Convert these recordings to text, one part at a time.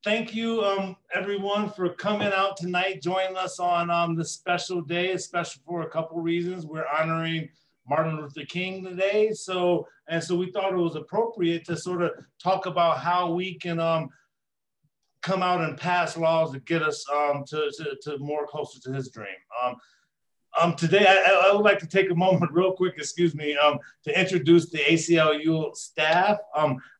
thank you, everyone, for coming out tonight, joining us on this special day. It's special for a couple reasons. We're honoring Martin Luther King today, so we thought it was appropriate to sort of talk about how we can come out and pass laws to get us to more closer to his dream. Today, I would like to take a moment real quick, excuse me, to introduce the ACLU staff.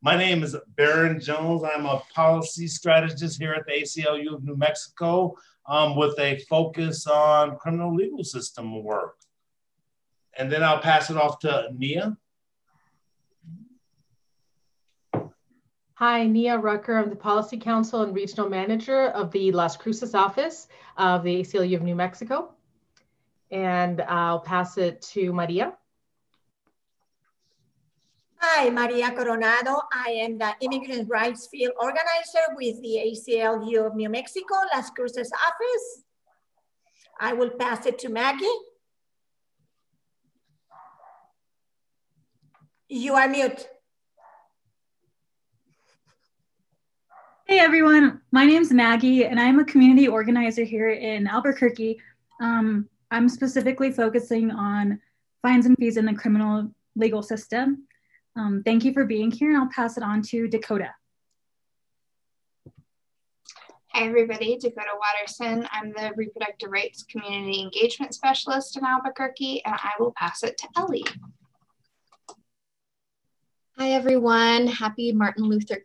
My name is Baron Jones. I'm a policy strategist here at the ACLU of New Mexico with a focus on criminal legal system work. And then I'll pass it off to Nia. Hi, Nia Rucker. I'm the Policy Counsel and Regional Manager of the Las Cruces office of the ACLU of New Mexico. And I'll pass it to Maria. Hi, Maria Coronado. I am the Immigrant Rights Field Organizer with the ACLU of New Mexico, Las Cruces office. I will pass it to Maggie. You are mute. Hey everyone, my name's Maggie and I'm a community organizer here in Albuquerque. I'm specifically focusing on fines and fees in the criminal legal system. Thank you for being here, and I'll pass it on to Dakota. Hi everybody, Dakota Watterson. I'm the Reproductive Rights Community Engagement Specialist in Albuquerque, and I will pass it to Ellie. Hi everyone, happy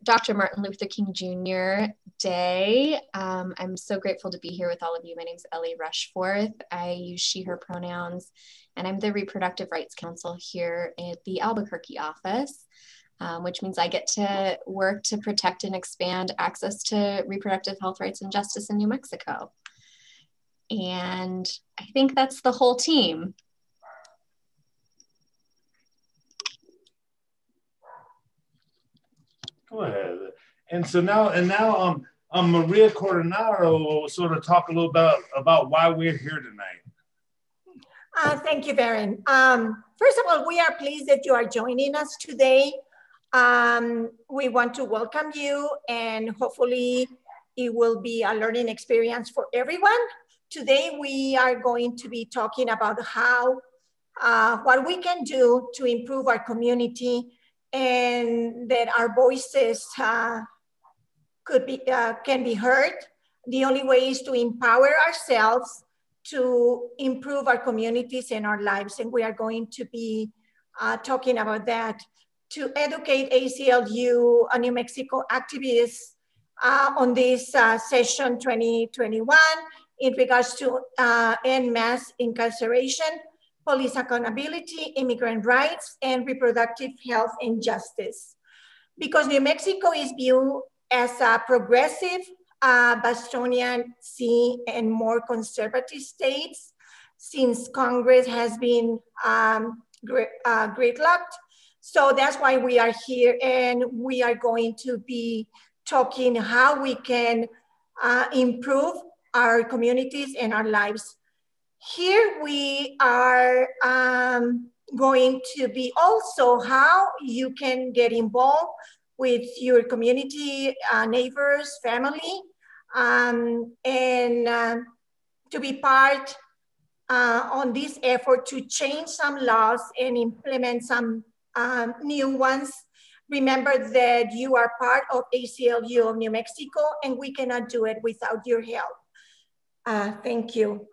Dr. Martin Luther King Jr. Day. I'm so grateful to be here with all of you. My name is Ellie Rushforth. I use she, her pronouns, and I'm the Reproductive Rights Counsel here at the Albuquerque office, which means I get to work to protect and expand access to reproductive health rights and justice in New Mexico. And I think that's the whole team. Go ahead. And so now, Maria Coronado will sort of talk a little bit about why we're here tonight. Thank you, Baron. First of all, we are pleased that you are joining us today. We want to welcome you, and hopefully it will be a learning experience for everyone. Today, we are going to be talking about how, what we can do to improve our community, and that our voices can be heard. The only way is to empower ourselves to improve our communities and our lives. And we are going to be talking about that to educate ACLU New Mexico activists on this session 2021 in regards to end mass incarceration, police accountability, immigrant rights, and reproductive health and justice. Because New Mexico is viewed as a progressive, Bostonian, and more conservative states since Congress has been gridlocked. So that's why we are here, and we are going to be talking how we can improve our communities and our lives. Here we are going to be also how you can get involved with your community, neighbors, family, and to be part on this effort to change some laws and implement some new ones. Remember that you are part of ACLU of New Mexico, and we cannot do it without your help. Thank you.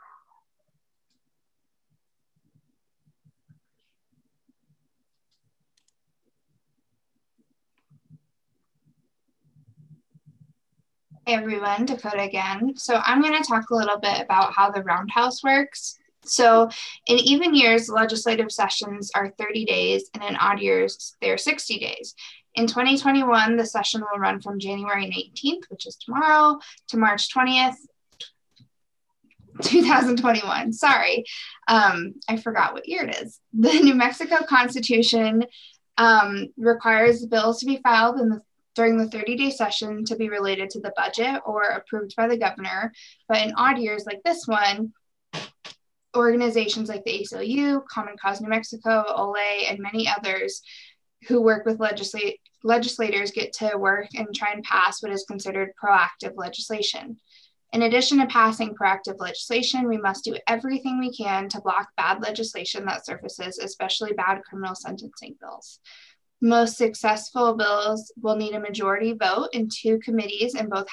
Hey everyone, Dakota again. So I'm going to talk a little bit about how the roundhouse works. So in even years, legislative sessions are 30 days, and in odd years, they're 60 days. In 2021, the session will run from January 19th, which is tomorrow, to March 20th, 2021. Sorry, I forgot what year it is. The New Mexico Constitution requires bills to be filed during the 30-day session to be related to the budget or approved by the governor. But in odd years like this one, organizations like the ACLU, Common Cause New Mexico, OLE, and many others who work with legislators get to work and try and pass what is considered proactive legislation. In addition to passing proactive legislation, we must do everything we can to block bad legislation that surfaces, especially bad criminal sentencing bills. Most successful bills will need a majority vote in 2 committees in both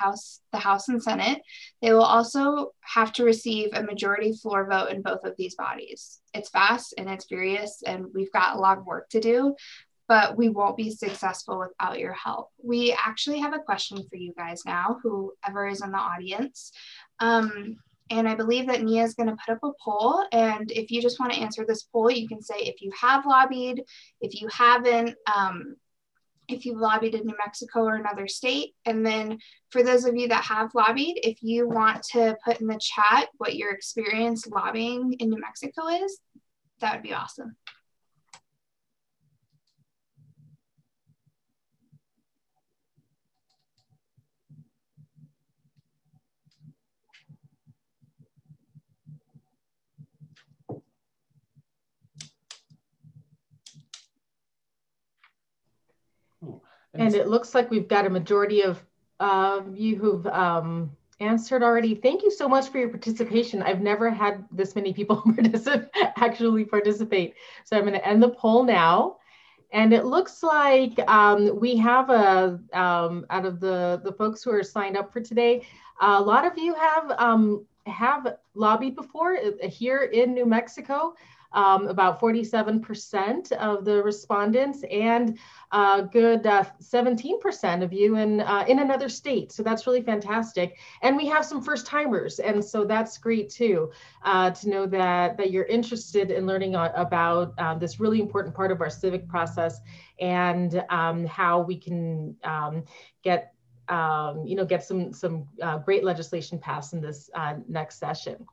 the House and Senate. They will also have to receive a majority floor vote in both of these bodies. It's fast and it's furious, and we've got a lot of work to do, but we won't be successful without your help. We actually have a question for you guys now, whoever is in the audience. And I believe that Nia is going to put up a poll. And if you just want to answer this poll, you can say if you have lobbied, if you haven't, if you've lobbied in New Mexico or another state. And then for those of you that have lobbied, if you want to put in the chat what your experience lobbying in New Mexico is, that would be awesome. And it looks like we've got a majority of you who've answered already. Thank you so much for your participation. I've never had this many people actually participate. So I'm going to end the poll now. And it looks like we have out of the folks who are signed up for today, a lot of you have lobbied before here in New Mexico. About 47% of the respondents, and a good 17% of you in another state. So that's really fantastic. And we have some first timers. And so that's great too, to know that you're interested in learning about this really important part of our civic process, and how we can get some great legislation passed in this next session.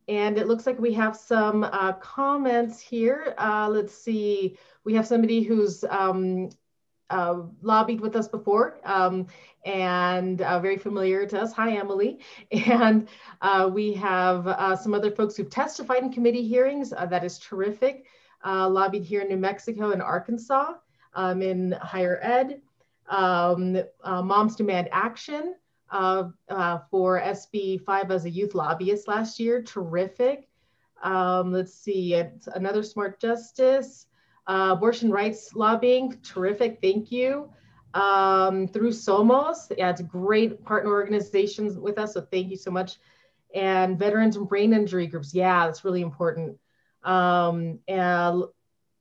And it looks like we have some comments here. Let's see, we have somebody who's lobbied with us before, and very familiar to us. Hi, Emily. And we have some other folks who've testified in committee hearings. That is terrific. Lobbied here in New Mexico and Arkansas, in higher ed. Moms Demand Action. For SB 5 as a youth lobbyist last year. Terrific. Let's see, another Smart Justice, abortion rights lobbying. Terrific, thank you. Through Somos, yeah, it's a great partner organizations with us, so thank you so much. And veterans and brain injury groups, yeah, that's really important. And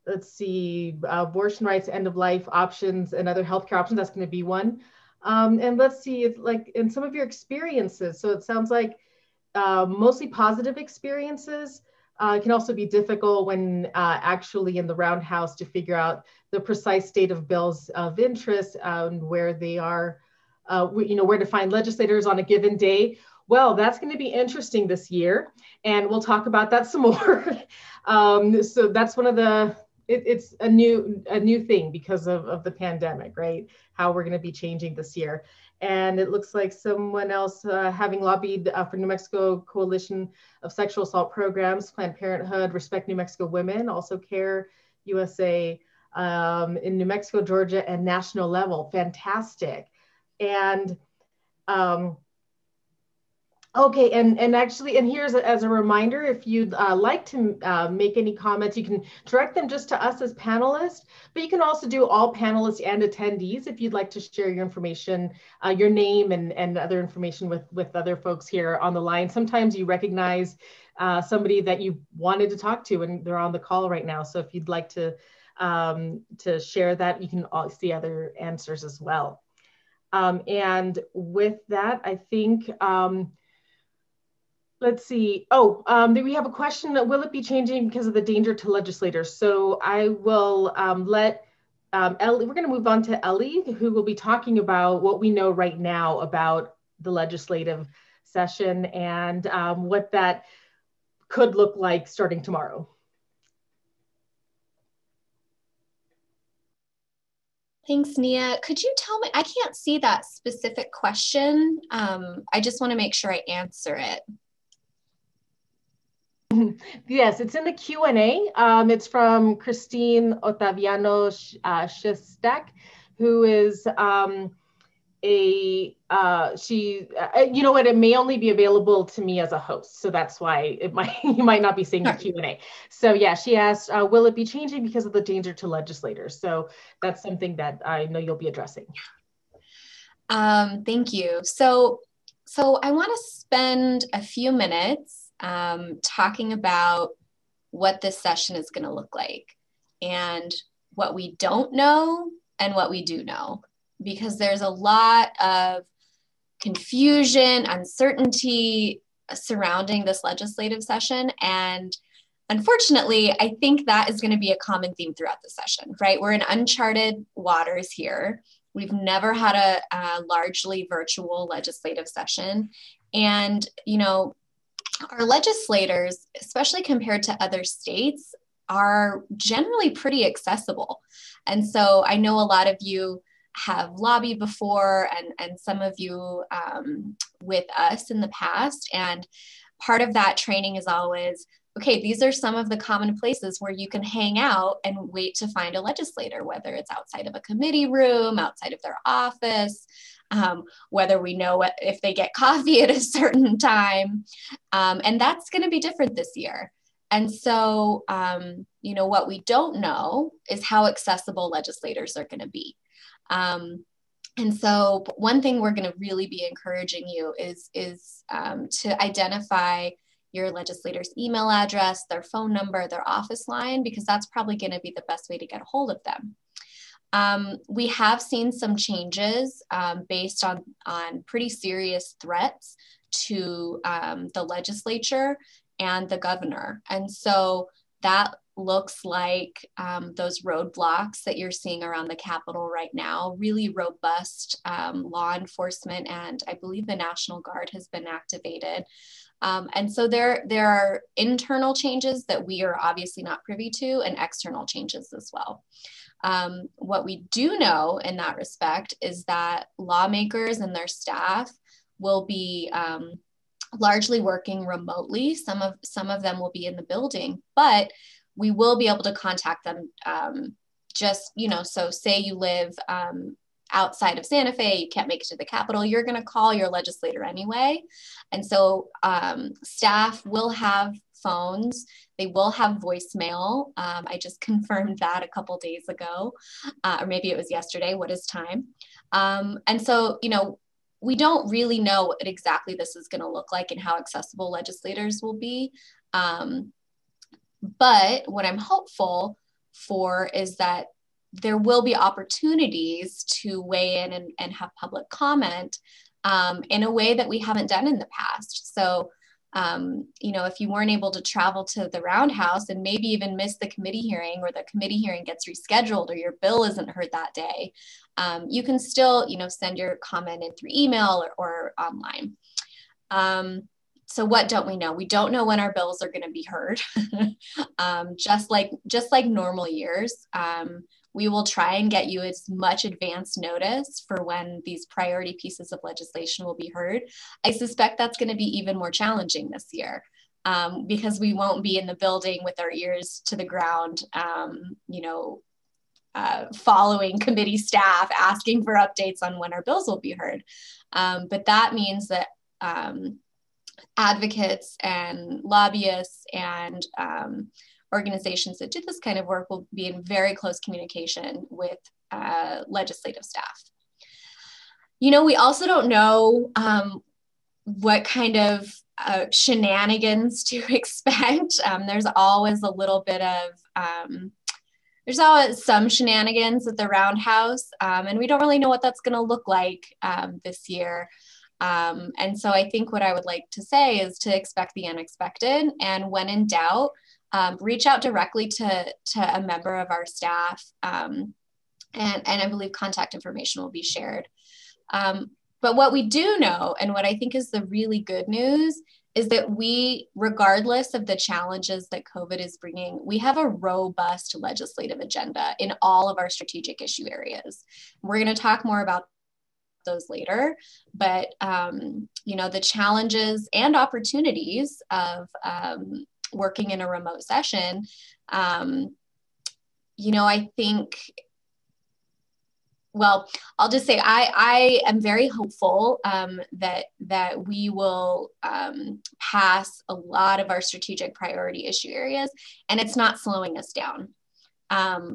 let's see, abortion rights, end of life options, and other healthcare options, that's going to be one. And let's see, it's like in some of your experiences. So it sounds like mostly positive experiences. It can also be difficult when actually in the roundhouse to figure out the precise state of bills of interest and where they are, where to find legislators on a given day. Well, that's going to be interesting this year, and we'll talk about that some more. So that's one of the, it's a new thing because of the pandemic, right? How we're going to be changing this year. And it looks like someone else having lobbied for New Mexico Coalition of Sexual Assault Programs, Planned Parenthood, Respect New Mexico Women, also CARE USA in New Mexico, Georgia, and national level. Fantastic. And okay, and actually, and here's as a reminder, if you'd like to make any comments, you can direct them just to us as panelists, but you can also do all panelists and attendees if you'd like to share your information, your name and other information with other folks here on the line. Sometimes you recognize somebody that you wanted to talk to and they're on the call right now. So if you'd like to share that, you can all see other answers as well. And with that, I think, let's see. Oh, we have a question. Will it be changing because of the danger to legislators? So I will let Ellie, we're going to move on to Ellie, who will be talking about what we know right now about the legislative session and what that could look like starting tomorrow. Thanks, Nia. Could you tell me, I can't see that specific question. I just want to make sure I answer it. Yes, it's in the Q&A. It's from Christine Ottaviano Shestak, who is you know what, it may only be available to me as a host, so that's why it might you might not be seeing the Q&A. So yeah, she asked, will it be changing because of the danger to legislators? So that's something that I know you'll be addressing. Thank you. So I want to spend a few minutes talking about what this session is going to look like and what we don't know and what we do know, because there's a lot of confusion, uncertainty surrounding this legislative session. And unfortunately, I think that is going to be a common theme throughout the session, right? We're in uncharted waters here. We've never had a largely virtual legislative session. And, you know, our legislators, especially compared to other states, are generally pretty accessible. And so I know a lot of you have lobbied before, and some of you with us in the past. And part of that training is always, okay, these are some of the common places where you can hang out and wait to find a legislator, whether it's outside of a committee room, outside of their office, whether we know if they get coffee at a certain time. And that's going to be different this year. And so, you know, what we don't know is how accessible legislators are going to be. And so one thing we're going to really be encouraging you is to identify your legislator's email address, their phone number, their office line, because that's probably going to be the best way to get a hold of them. We have seen some changes based on pretty serious threats to the legislature and the governor. And so that looks like those roadblocks that you're seeing around the Capitol right now, really robust law enforcement, and I believe the National Guard has been activated. And so there are internal changes that we are obviously not privy to, and external changes as well. What we do know in that respect is that lawmakers and their staff will be largely working remotely. Some of them will be in the building, but we will be able to contact them. Just, you know, so say you live outside of Santa Fe, you can't make it to the Capitol, you're going to call your legislator anyway. And so staff will have phones, they will have voicemail. I just confirmed that a couple days ago, or maybe it was yesterday. What is time? And so, you know, we don't really know what exactly this is going to look like and how accessible legislators will be. But what I'm hopeful for is that there will be opportunities to weigh in and have public comment in a way that we haven't done in the past. So, you know, if you weren't able to travel to the Roundhouse and maybe even miss the committee hearing, or the committee hearing gets rescheduled, or your bill isn't heard that day, you can still, you know, send your comment in through email or online. So what don't we know? We don't know when our bills are going to be heard. Just like normal years. We will try and get you as much advance notice for when these priority pieces of legislation will be heard. I suspect that's going to be even more challenging this year because we won't be in the building with our ears to the ground, you know, following committee staff asking for updates on when our bills will be heard. But that means that advocates and lobbyists and organizations that do this kind of work will be in very close communication with legislative staff. You know, we also don't know what kind of shenanigans to expect. There's always a little bit of, there's always some shenanigans at the Roundhouse, and we don't really know what that's going to look like this year. And so I think what I would like to say is to expect the unexpected, and when in doubt, reach out directly to a member of our staff, and I believe contact information will be shared. But what we do know, and what I think is the really good news, is that we, regardless of the challenges that COVID is bringing, we have a robust legislative agenda in all of our strategic issue areas. We're going to talk more about those later, but you know, the challenges and opportunities of working in a remote session, you know, I think, well, I'll just say I am very hopeful that we will pass a lot of our strategic priority issue areas, and it's not slowing us down.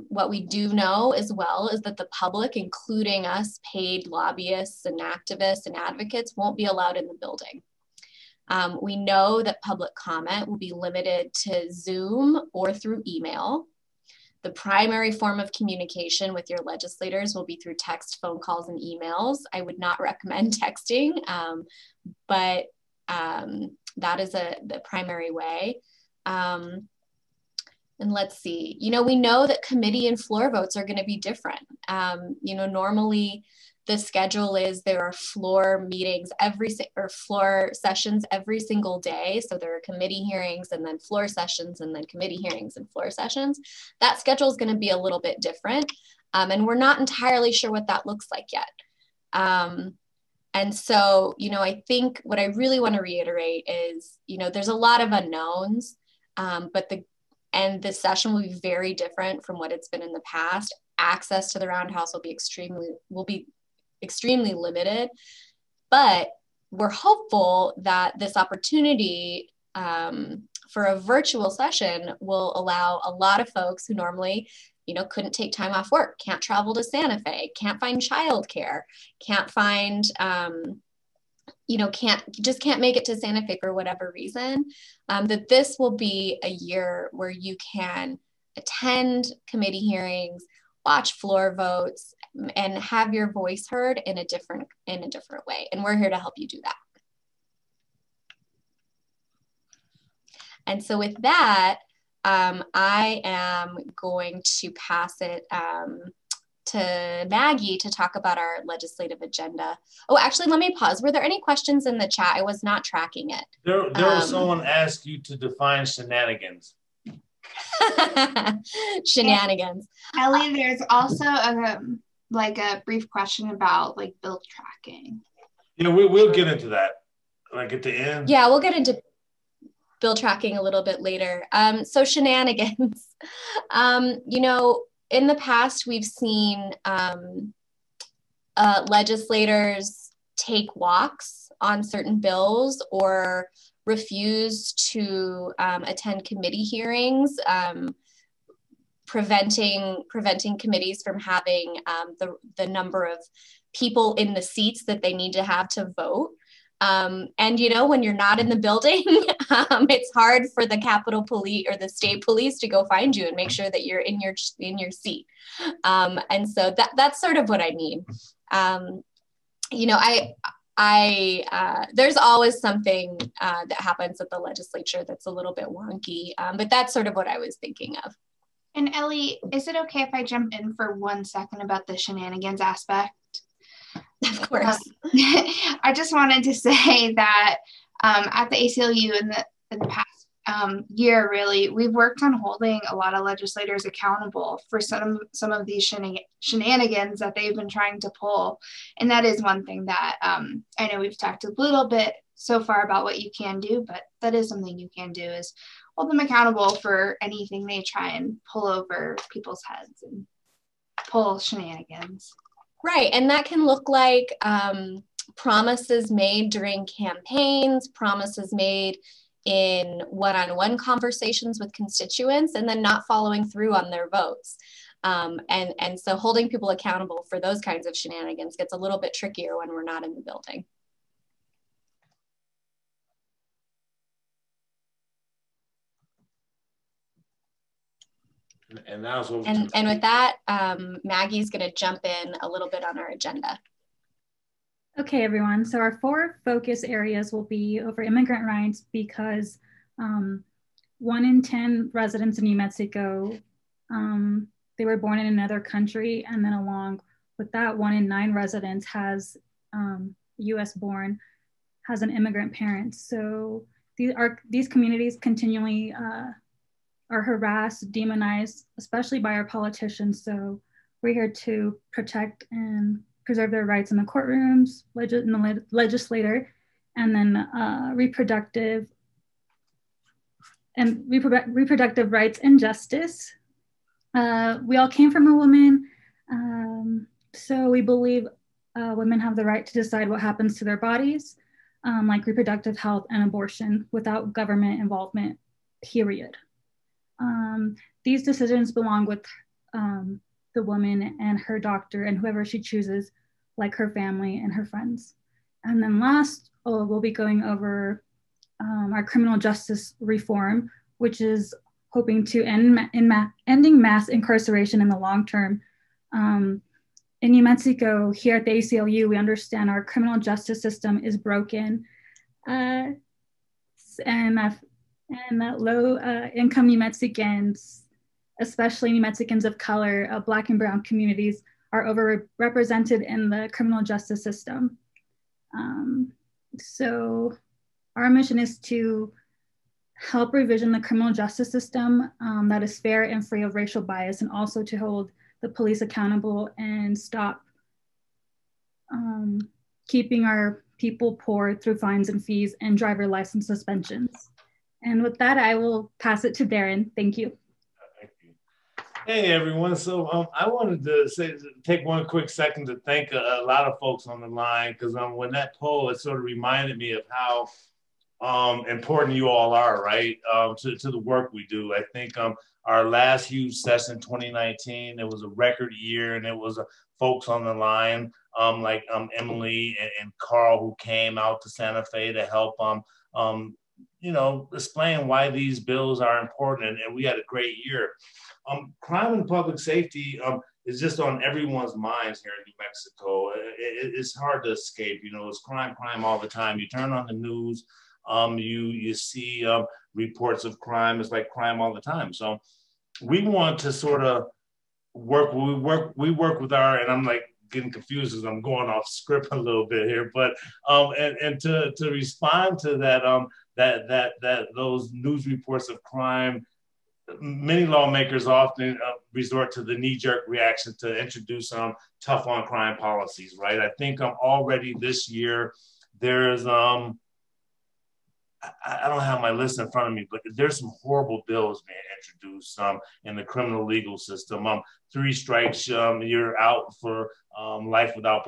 What we do know as well is that the public, including us paid lobbyists and activists and advocates, won't be allowed in the building. We know that public comment will be limited to Zoom or through email. The primary form of communication with your legislators will be through text, phone calls, and emails. I would not recommend texting, but that is the primary way. And let's see, you know, we know that committee and floor votes are going to be different. You know, normally the schedule is there are floor meetings or floor sessions every single day. So there are committee hearings and then floor sessions and then committee hearings and floor sessions. That schedule is going to be a little bit different. And we're not entirely sure what that looks like yet. And so, you know, I think what I really want to reiterate is, you know, there's a lot of unknowns, but this session will be very different from what it's been in the past. Access to the Roundhouse will be extremely limited, but we're hopeful that this opportunity for a virtual session will allow a lot of folks who normally, you know, couldn't take time off work, can't travel to Santa Fe, can't find childcare, can't find, you know, can't make it to Santa Fe for whatever reason, that this will be a year where you can attend committee hearings, watch floor votes, and have your voice heard in a different way. And we're here to help you do that. And so with that, I am going to pass it to Maggie to talk about our legislative agenda. Oh, actually, let me pause. Were there any questions in the chat? I was not tracking it. There was someone asked you to define shenanigans. Shenanigans. Ellie, there's also a brief question about like bill tracking. You know, we'll get into that like at the end. Yeah, we'll get into bill tracking a little bit later. So shenanigans. You know, in the past, we've seen legislators take walks on certain bills or refuse to attend committee hearings, preventing committees from having the number of people in the seats that they need to have to vote. And, you know, when you're not in the building, it's hard for the Capitol Police or the state police to go find you and make sure that you're in your seat. And so that's sort of what I mean. You know, there's always something that happens at the legislature that's a little bit wonky, but that's sort of what I was thinking of. And Ellie, is it okay if I jump in for 1 second about the shenanigans aspect? Of course. I just wanted to say that at the ACLU in the past year, really, we've worked on holding a lot of legislators accountable for some of these shenanigans that they've been trying to pull. And that is one thing that I know we've talked a little bit so far about what you can do, but that is something you can do, is hold them accountable for anything they try and pull over people's heads and pull shenanigans. Right, and that can look like promises made during campaigns, promises made in one-on-one conversations with constituents, and then not following through on their votes. And so holding people accountable for those kinds of shenanigans gets a little bit trickier when we're not in the building. And now so and with that, Maggie's going to jump in a little bit on our agenda. Okay, everyone. So our 4 focus areas will be over immigrant rights, because 1 in 10 residents in New Mexico, they were born in another country, and then along with that, 1 in 9 residents has U.S. born, has an immigrant parent. So these communities continually are harassed, demonized, especially by our politicians. So we're here to protect and preserve their rights in the courtrooms, in the legislature, and then reproductive and reproductive rights and justice. We all came from a woman, so we believe women have the right to decide what happens to their bodies, like reproductive health and abortion, without government involvement, period. These decisions belong with the woman and her doctor and whoever she chooses, like her family and her friends. And then last, we'll be going over our criminal justice reform, which is hoping to ending mass incarceration in the long term. In New Mexico, here at the ACLU, we understand our criminal justice system is broken, and that low-income New Mexicans, especially New Mexicans of color, Black and Brown communities, are overrepresented in the criminal justice system. So our mission is to help revision the criminal justice system that is fair and free of racial bias, and also to hold the police accountable and stop keeping our people poor through fines and fees and driver license suspensions. And with that, I will pass it to Darren. Thank you. Thank you. Hey, everyone. So I wanted to take one quick second to thank a lot of folks on the line, because when that poll, it sort of reminded me of how important you all are, right, to the work we do. I think our last huge session, 2019, it was a record year, and it was folks on the line like Emily and Carl, who came out to Santa Fe to help you know, explain why these bills are important, and we had a great year. Crime and public safety is just on everyone's minds here in New Mexico. It's hard to escape. You know, it's crime all the time. You turn on the news, you see reports of crime. It's like crime all the time. So we want to sort of work with our, and I'm like getting confused as I'm going off script a little bit here, but and to respond to that those news reports of crime, many lawmakers often resort to the knee-jerk reaction to introduce tough on crime policies, right? I think already this year there's I don't have my list in front of me, but there's some horrible bills being introduced in the criminal legal system. 3 strikes, you're out for life without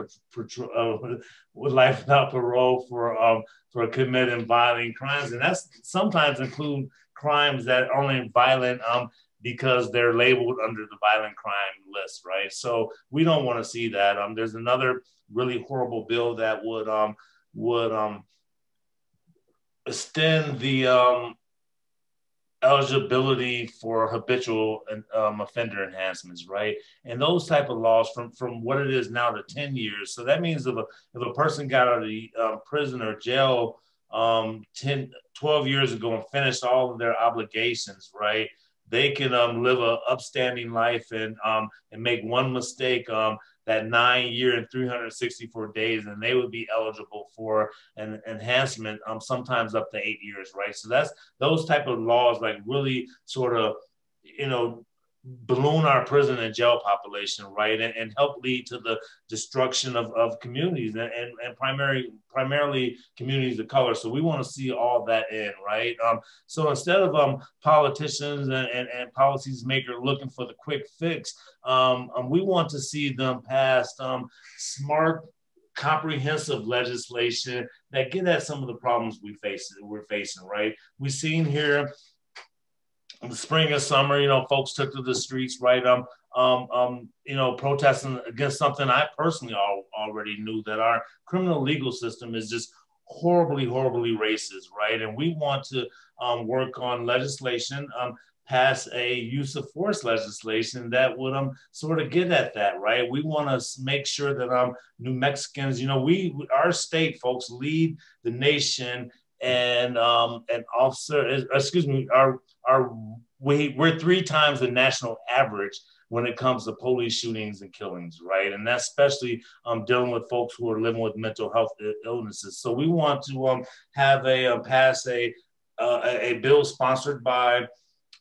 parole for committing violent crimes, and that's sometimes include crimes that are only violent because they're labeled under the violent crime list, right? So we don't want to see that. There's another really horrible bill that would extend the eligibility for habitual offender enhancements, right? And those type of laws from what it is now to 10 years. So that means if a person got out of the prison or jail 12 years ago and finished all of their obligations, right, they can live an upstanding life and make one mistake that 9 year and 364 days, and they would be eligible for an enhancement, sometimes up to 8 years, right? So that's those type of laws, like really sort of, you know, balloon our prison and jail population, right, and help lead to the destruction of communities and primarily communities of color. So we want to see all that in, right? So instead of politicians and policies makers looking for the quick fix, we want to see them pass smart, comprehensive legislation that get at some of the problems we're facing, right? We've seen here in the spring and summer, you know, folks took to the streets, right? You know, protesting against something I personally already knew, that our criminal legal system is just horribly racist, right? And we want to work on legislation, pass a use of force legislation that would sort of get at that, right? We want to make sure that New Mexicans, you know, our state folks lead the nation, and we're 3 times the national average when it comes to police shootings and killings, right? And that's especially dealing with folks who are living with mental health illnesses. So we want to have pass a bill sponsored by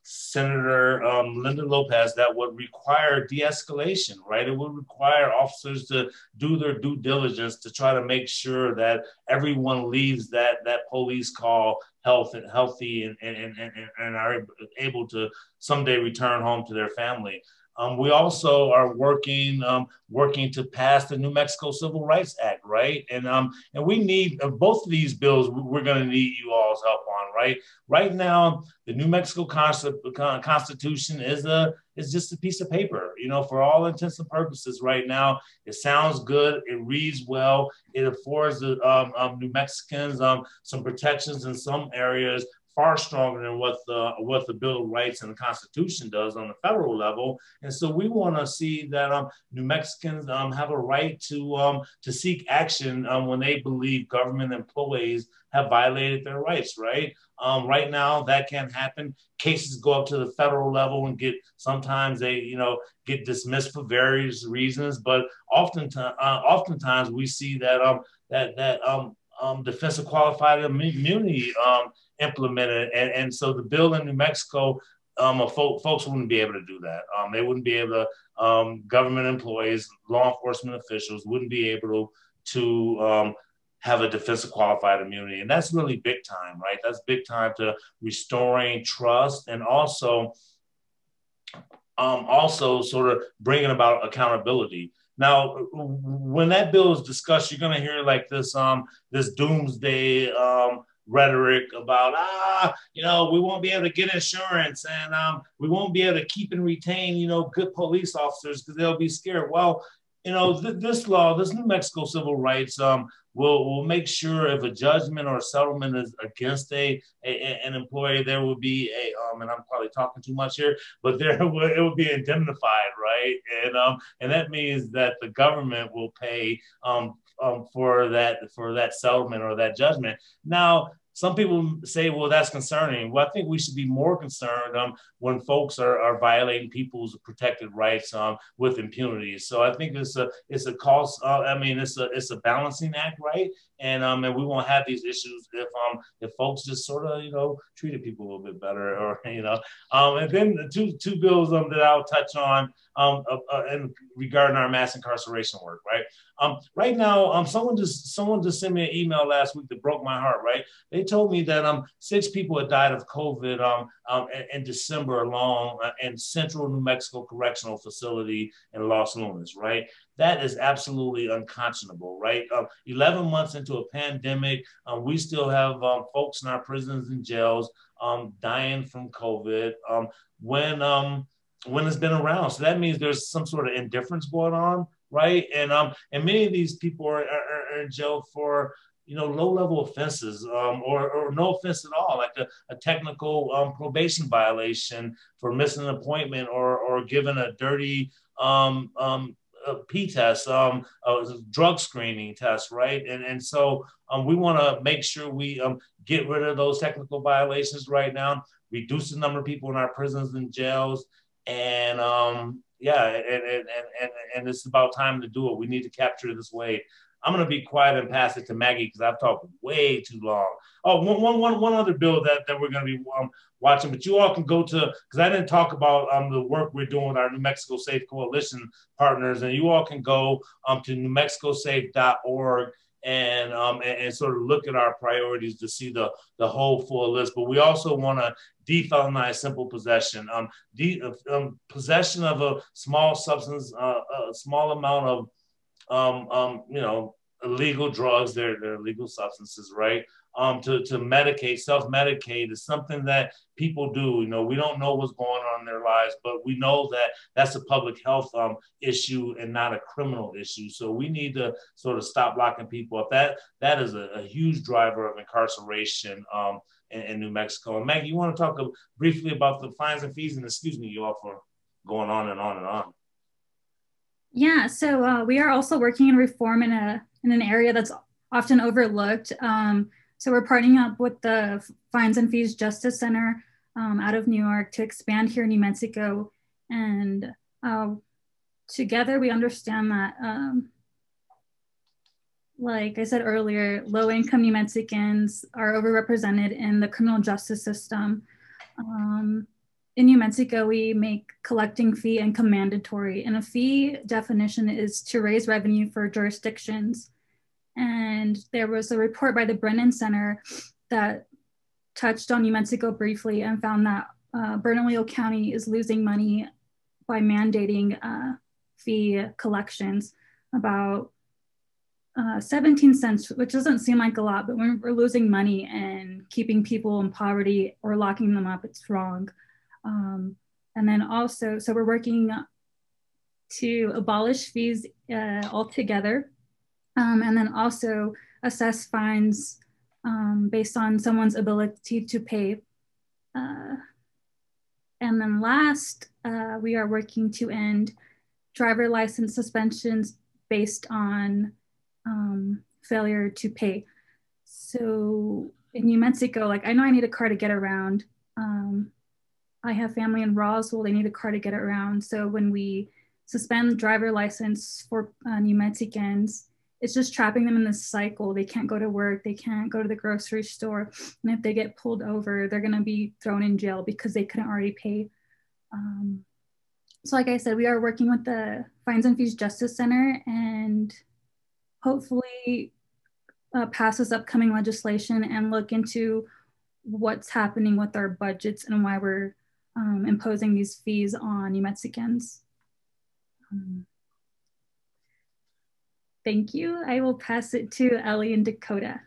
Senator Linda Lopez that would require de-escalation, right? It would require officers to do their due diligence to try to make sure that everyone leaves that police call healthy and are able to someday return home to their family. We also are working to pass the New Mexico Civil Rights Act, right? And we need both of these bills. We're going to need you all's help on, right? Right now, the New Mexico Constitution is just a piece of paper, you know, for all intents and purposes. Right now, it sounds good, it reads well, it affords the New Mexicans some protections in some areas, far stronger than what the Bill of Rights and the Constitution does on the federal level. And so we want to see that New Mexicans have a right to seek action when they believe government employees have violated their rights, right? Right now, that can't happen. Cases go up to the federal level and sometimes they, get dismissed for various reasons. But oftentimes we see that defense of qualified immunity implemented, and so the bill in New Mexico, folks wouldn't be able to do that. They wouldn't be able to. Government employees, law enforcement officials wouldn't be able to have a defense of qualified immunity, and that's really big time, right? That's big time to restoring trust and also sort of bringing about accountability. Now, when that bill is discussed, you're going to hear like this doomsday rhetoric about, we won't be able to get insurance and we won't be able to keep and retain, good police officers because they'll be scared. Well, this law, this New Mexico Civil Rights will make sure if a judgment or a settlement is against an employee, there will be and I'm probably talking too much here, but it will be indemnified, right? And that means that the government will pay for that settlement or that judgment. Now, some people say, well, that's concerning. Well, I think we should be more concerned when folks are violating people's protected rights with impunity. So I think it's a cost. It's a balancing act, right? And we won't have these issues if folks just sort of treated people a little bit better, or and then the two bills that I'll touch on regarding our mass incarceration work, right? Right now, someone just sent me an email last week that broke my heart, right? They told me that 6 people had died of COVID in December alone in Central New Mexico Correctional Facility in Los Lunas, right? That is absolutely unconscionable, right? 11 months into a pandemic, we still have folks in our prisons and jails dying from COVID when it's been around. So that means there's some sort of indifference going on, right? And many of these people are in jail for low-level offenses or no offense at all, like a technical probation violation for missing an appointment or giving a dirty P-test, a drug screening test, right? And so we want to make sure we get rid of those technical violations right now, reduce the number of people in our prisons and jails, and and it's about time to do it. We need to capture this wave. I'm going to be quiet and pass it to Maggie because I've talked way too long. Oh, one other bill that we're going to be watching, but you all can go to, because I didn't talk about the work we're doing with our New Mexico Safe Coalition partners, and you all can go to newmexicosafe.org and sort of look at our priorities to see the whole full list. But we also want to defelonize simple possession. Possession of a small substance, a small amount of illegal drugs, they're illegal substances, right? To medicate, self-medicate is something that people do. We don't know what's going on in their lives, but we know that that's a public health issue and not a criminal issue. So we need to sort of stop locking people up. That is a huge driver of incarceration in New Mexico. And Maggie, you want to talk briefly about the fines and fees? And excuse me, you all, for going on and on and on. Yeah, so we are also working in reform in an area that's often overlooked. So we're partnering up with the Fines and Fees Justice Center out of New York to expand here in New Mexico. And together we understand that, like I said earlier, low-income New Mexicans are overrepresented in the criminal justice system. in New Mexico, we make collecting fee income mandatory, and a fee definition is to raise revenue for jurisdictions. And there was a report by the Brennan Center that touched on New Mexico briefly and found that Bernalillo County is losing money by mandating fee collections, about 17 cents, which doesn't seem like a lot, but when we're losing money and keeping people in poverty or locking them up, it's wrong. And then also, so we're working to abolish fees altogether, and then also assess fines based on someone's ability to pay. And then last, we are working to end driver license suspensions based on failure to pay. So in New Mexico, like I know I need a car to get around. I have family in Roswell, they need a car to get around. So when we suspend the driver license for New Mexicans, it's just trapping them in this cycle. They can't go to work, they can't go to the grocery store. And if they get pulled over, they're gonna be thrown in jail because they couldn't already pay. So like I said, we are working with the Fines and Fees Justice Center and hopefully pass this upcoming legislation and look into what's happening with our budgets and why we're imposing these fees on New Mexicans. Thank you. I will pass it to Ellie and Dakota.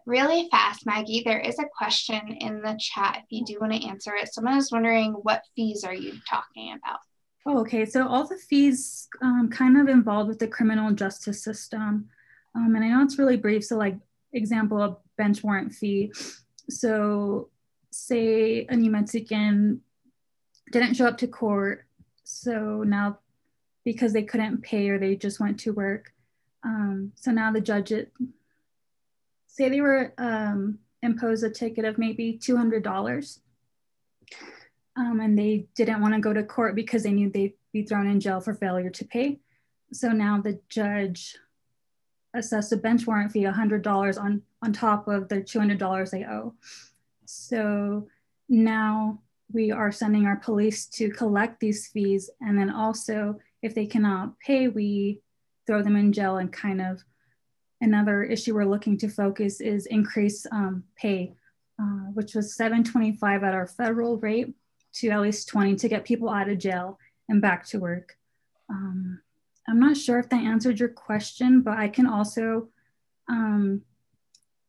Really fast, Maggie, there is a question in the chat if you do want to answer it. Someone is wondering, what fees are you talking about? Oh, okay, so all the fees kind of involved with the criminal justice system. And I know it's really brief, so like example, a bench warrant fee. So say a New Mexican didn't show up to court, so now because they couldn't pay or they just went to work, so now the judge, say they were imposed a ticket of maybe $200, and they didn't want to go to court because they knew they'd be thrown in jail for failure to pay. So now the judge assessed a bench warrant fee, $100 on top of the $200 they owe. So now we are sending our police to collect these fees. And then also, if they cannot pay, we throw them in jail. And kind of another issue we're looking to focus is increase pay, which was $7.25 at our federal rate to at least $20 to get people out of jail and back to work. I'm not sure if that answered your question, but I can also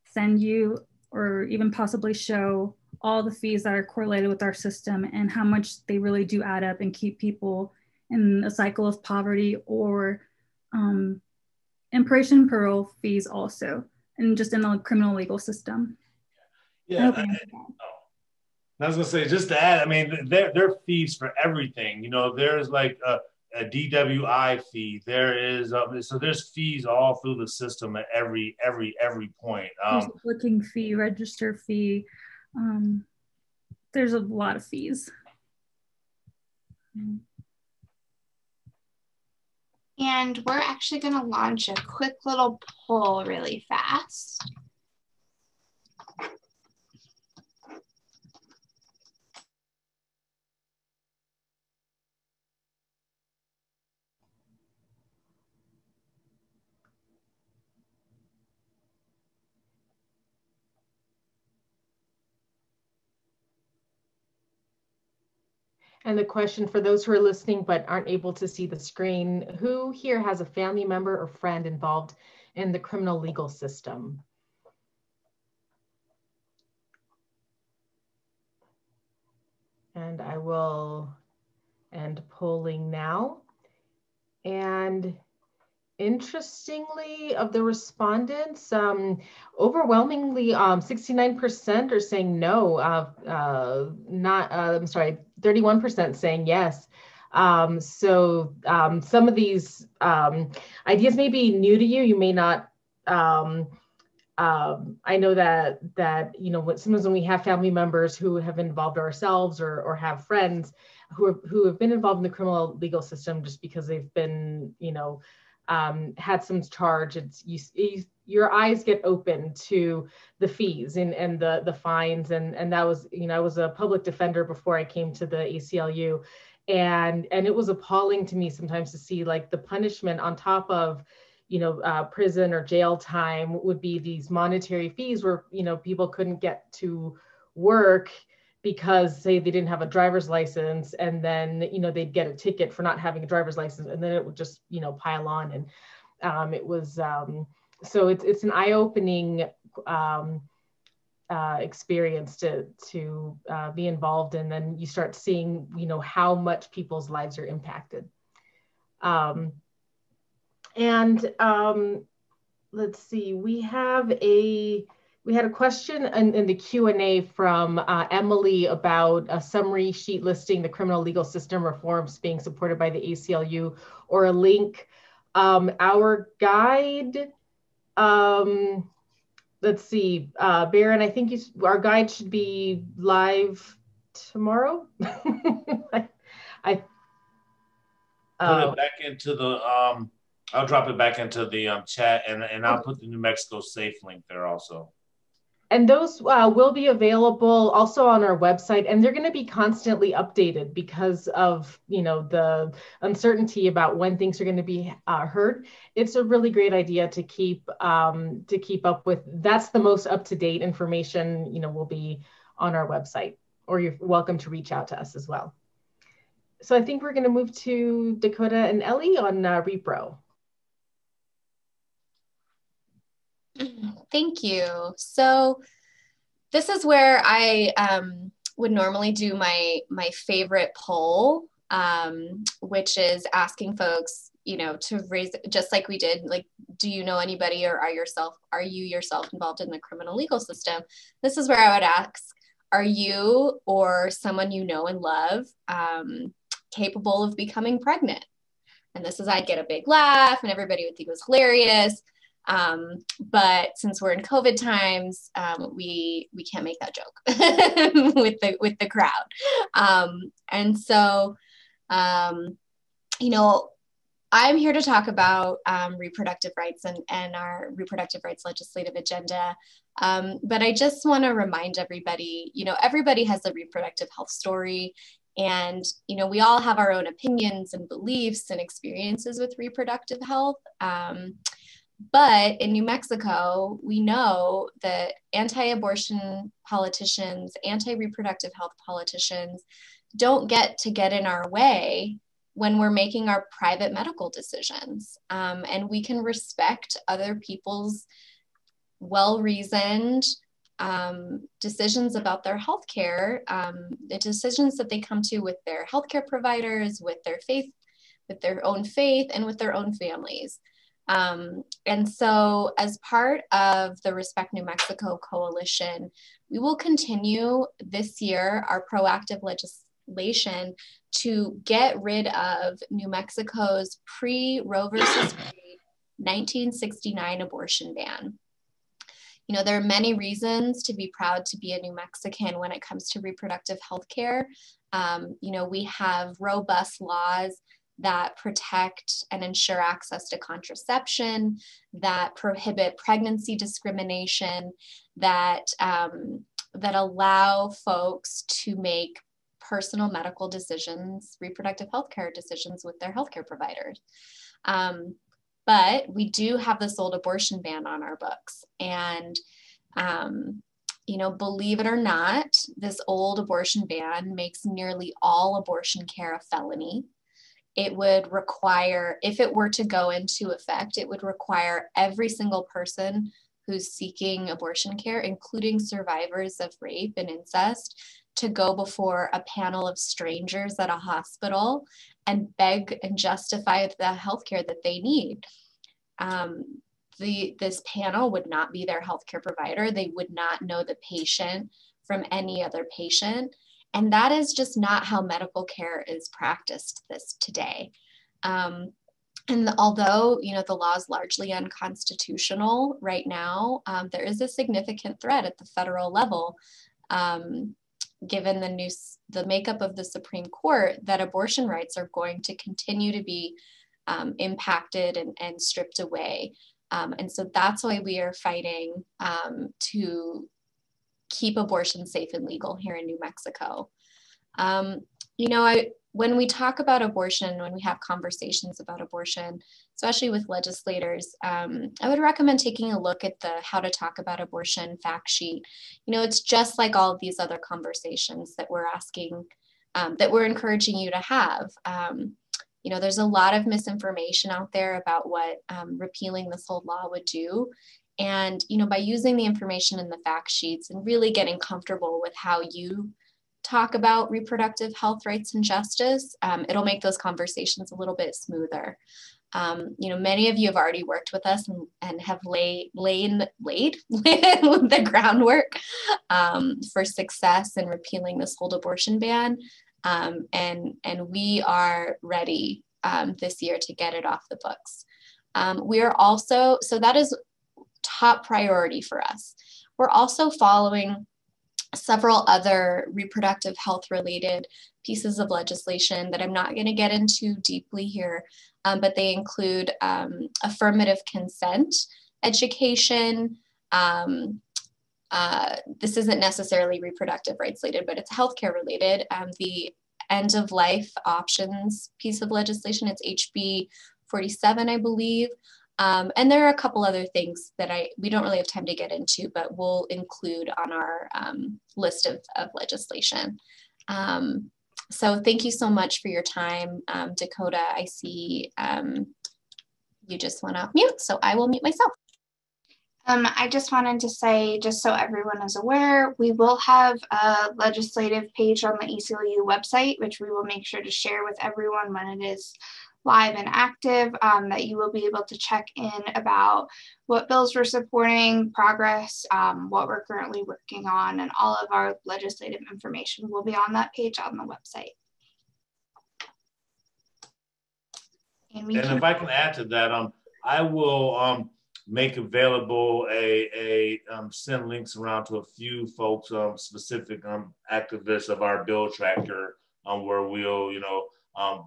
send you or even possibly show all the fees that are correlated with our system and how much they really do add up and keep people in a cycle of poverty, or immigration and parole fees also, and just in the criminal legal system. Yeah, I was gonna say, just to add, I mean, there are fees for everything. You know, there's like a DWI fee. There is so there's fees all through the system at every point. There's a booking fee, register fee. There's a lot of fees. And we're actually going to launch a quick little poll really fast. And the question for those who are listening but aren't able to see the screen, who here has a family member or friend involved in the criminal legal system? And I will end polling now. And interestingly, of the respondents, overwhelmingly 69% are saying no, I'm sorry, 31% saying yes. So some of these ideas may be new to you. You may not, I know that you know, sometimes when we have family members who have involved ourselves or have friends who have been involved in the criminal legal system just because they've been, you know, had some charge, it's you your eyes get open to the fees and the fines. And that was, I was a public defender before I came to the ACLU. And it was appalling to me sometimes to see like the punishment on top of, prison or jail time would be these monetary fees where, people couldn't get to work because say they didn't have a driver's license, and then, they'd get a ticket for not having a driver's license, and then it would just, pile on. And it was, so it's an eye-opening experience to be involved in. Then you start seeing, how much people's lives are impacted. Let's see, we had a question in the Q&A from Emily about a summary sheet listing the criminal legal system reforms being supported by the ACLU, or a link. Our guide, let's see, Baron, I think our guide should be live tomorrow. I put it back into the, I'll drop it back into the chat, and I'll put the New Mexico Safe link there also. And those will be available also on our website, and they're going to be constantly updated because of, the uncertainty about when things are going to be heard. It's a really great idea to keep up with. That's the most up-to-date information, will be on our website, or you're welcome to reach out to us as well. So I think we're going to move to Dakota and Ellie on Repro. Thank you. So this is where I would normally do my favorite poll, which is asking folks, to raise, just like we did, like, do you know anybody, or are you yourself involved in the criminal legal system? This is where I would ask, are you or someone you know and love capable of becoming pregnant? And this is, I'd get a big laugh and everybody would think it was hilarious. But since we're in COVID times, we can't make that joke with the crowd. And so, I'm here to talk about reproductive rights and our reproductive rights legislative agenda. But I just want to remind everybody, everybody has a reproductive health story. And, we all have our own opinions and beliefs and experiences with reproductive health. But in New Mexico, we know that anti-abortion politicians, anti-reproductive health politicians don't get in our way when we're making our private medical decisions. And we can respect other people's well-reasoned decisions about their healthcare, the decisions that they come to with their healthcare providers, with their faith, with their own faith, and with their own families. And so as part of the Respect New Mexico Coalition, we will continue this year our proactive legislation to get rid of New Mexico's pre-Roe versus Wade 1969 abortion ban. There are many reasons to be proud to be a New Mexican when it comes to reproductive health care. We have robust laws that protect and ensure access to contraception, that prohibit pregnancy discrimination, that allow folks to make personal medical decisions, reproductive healthcare decisions with their healthcare providers. But we do have this old abortion ban on our books. And, believe it or not, this old abortion ban makes nearly all abortion care a felony. It would require, if it were to go into effect, it would require every single person who's seeking abortion care, including survivors of rape and incest, to go before a panel of strangers at a hospital and beg and justify the healthcare that they need. This panel would not be their healthcare provider. They would not know the patient from any other patient. And that is just not how medical care is practiced today. And although, the law is largely unconstitutional right now, there is a significant threat at the federal level, given the makeup of the Supreme Court, that abortion rights are going to continue to be impacted and stripped away. And so that's why we are fighting to keep abortion safe and legal here in New Mexico. You know, when we talk about abortion, when we have conversations about abortion, especially with legislators, I would recommend taking a look at the How to Talk About Abortion fact sheet. You know, it's just like all of these other conversations that we're asking, that we're encouraging you to have. You know, there's a lot of misinformation out there about what repealing this whole law would do. And, you know, by using the information in the fact sheets and really getting comfortable with how you talk about reproductive health rights and justice, it'll make those conversations a little bit smoother. You know, many of you have already worked with us and have laid the groundwork for success in repealing this whole abortion ban. And we are ready this year to get it off the books. We are also, so that is top priority for us. We're also following several other reproductive health related pieces of legislation that I'm not going to get into deeply here, but they include affirmative consent education. This isn't necessarily reproductive rights related, but it's healthcare related. The end of life options piece of legislation, it's HB 47, I believe. And there are a couple other things that we don't really have time to get into, but we'll include on our list of legislation. So thank you so much for your time. Dakota, I see you just went off mute, so I will mute myself. I just wanted to say, just so everyone is aware, we will have a legislative page on the ACLU website, which we will make sure to share with everyone when it is live and active, that you will be able to check in about what bills we're supporting, progress, what we're currently working on, and all of our legislative information will be on that page on the website. And if I can add to that, I will make available send links around to a few folks, specific activists of our bill tracker, where we'll, you know,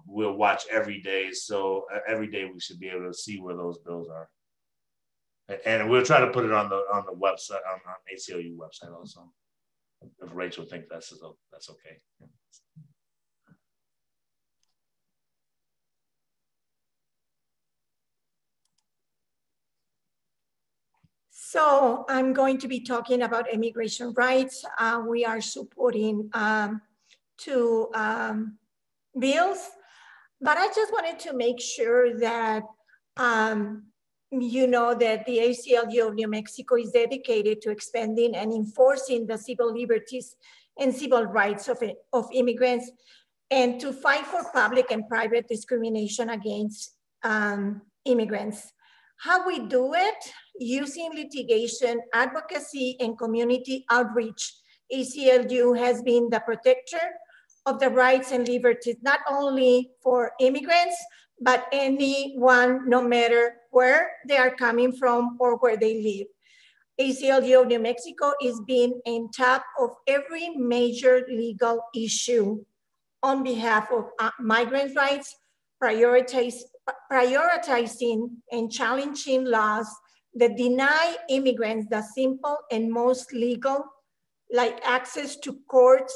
we'll watch every day. So every day we should be able to see where those bills are. And we'll try to put it on the website, on ACLU website also. If Rachel thinks that's okay. So I'm going to be talking about immigration rights. We are supporting two bills, but I just wanted to make sure that you know that the ACLU of New Mexico is dedicated to expanding and enforcing the civil liberties and civil rights of immigrants, and to fight for public and private discrimination against immigrants. How we do it? Using litigation, advocacy, and community outreach. ACLU has been the protector of the rights and liberties, not only for immigrants, but anyone, no matter where they are coming from or where they live. ACLU of New Mexico is being on top of every major legal issue on behalf of migrant rights, prioritizing and challenging laws that deny immigrants the simple and most legal, like access to courts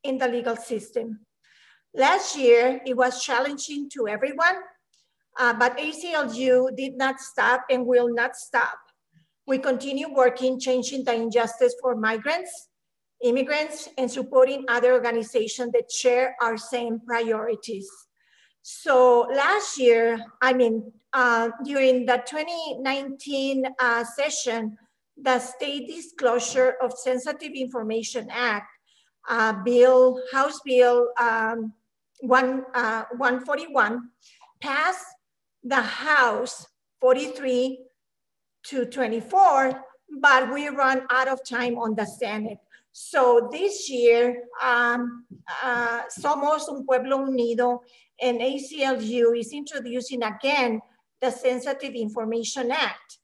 in the legal system. Last year, it was challenging to everyone, but ACLU did not stop and will not stop. We continue working, changing the injustice for migrants, immigrants, and supporting other organizations that share our same priorities. So last year, during the 2019 session, the State Disclosure of Sensitive Information Act, House Bill 141, passed the House 43 to 24, but we ran out of time on the Senate. So this year, Somos un Pueblo Unido and ACLU is introducing again the Sensitive Information Act.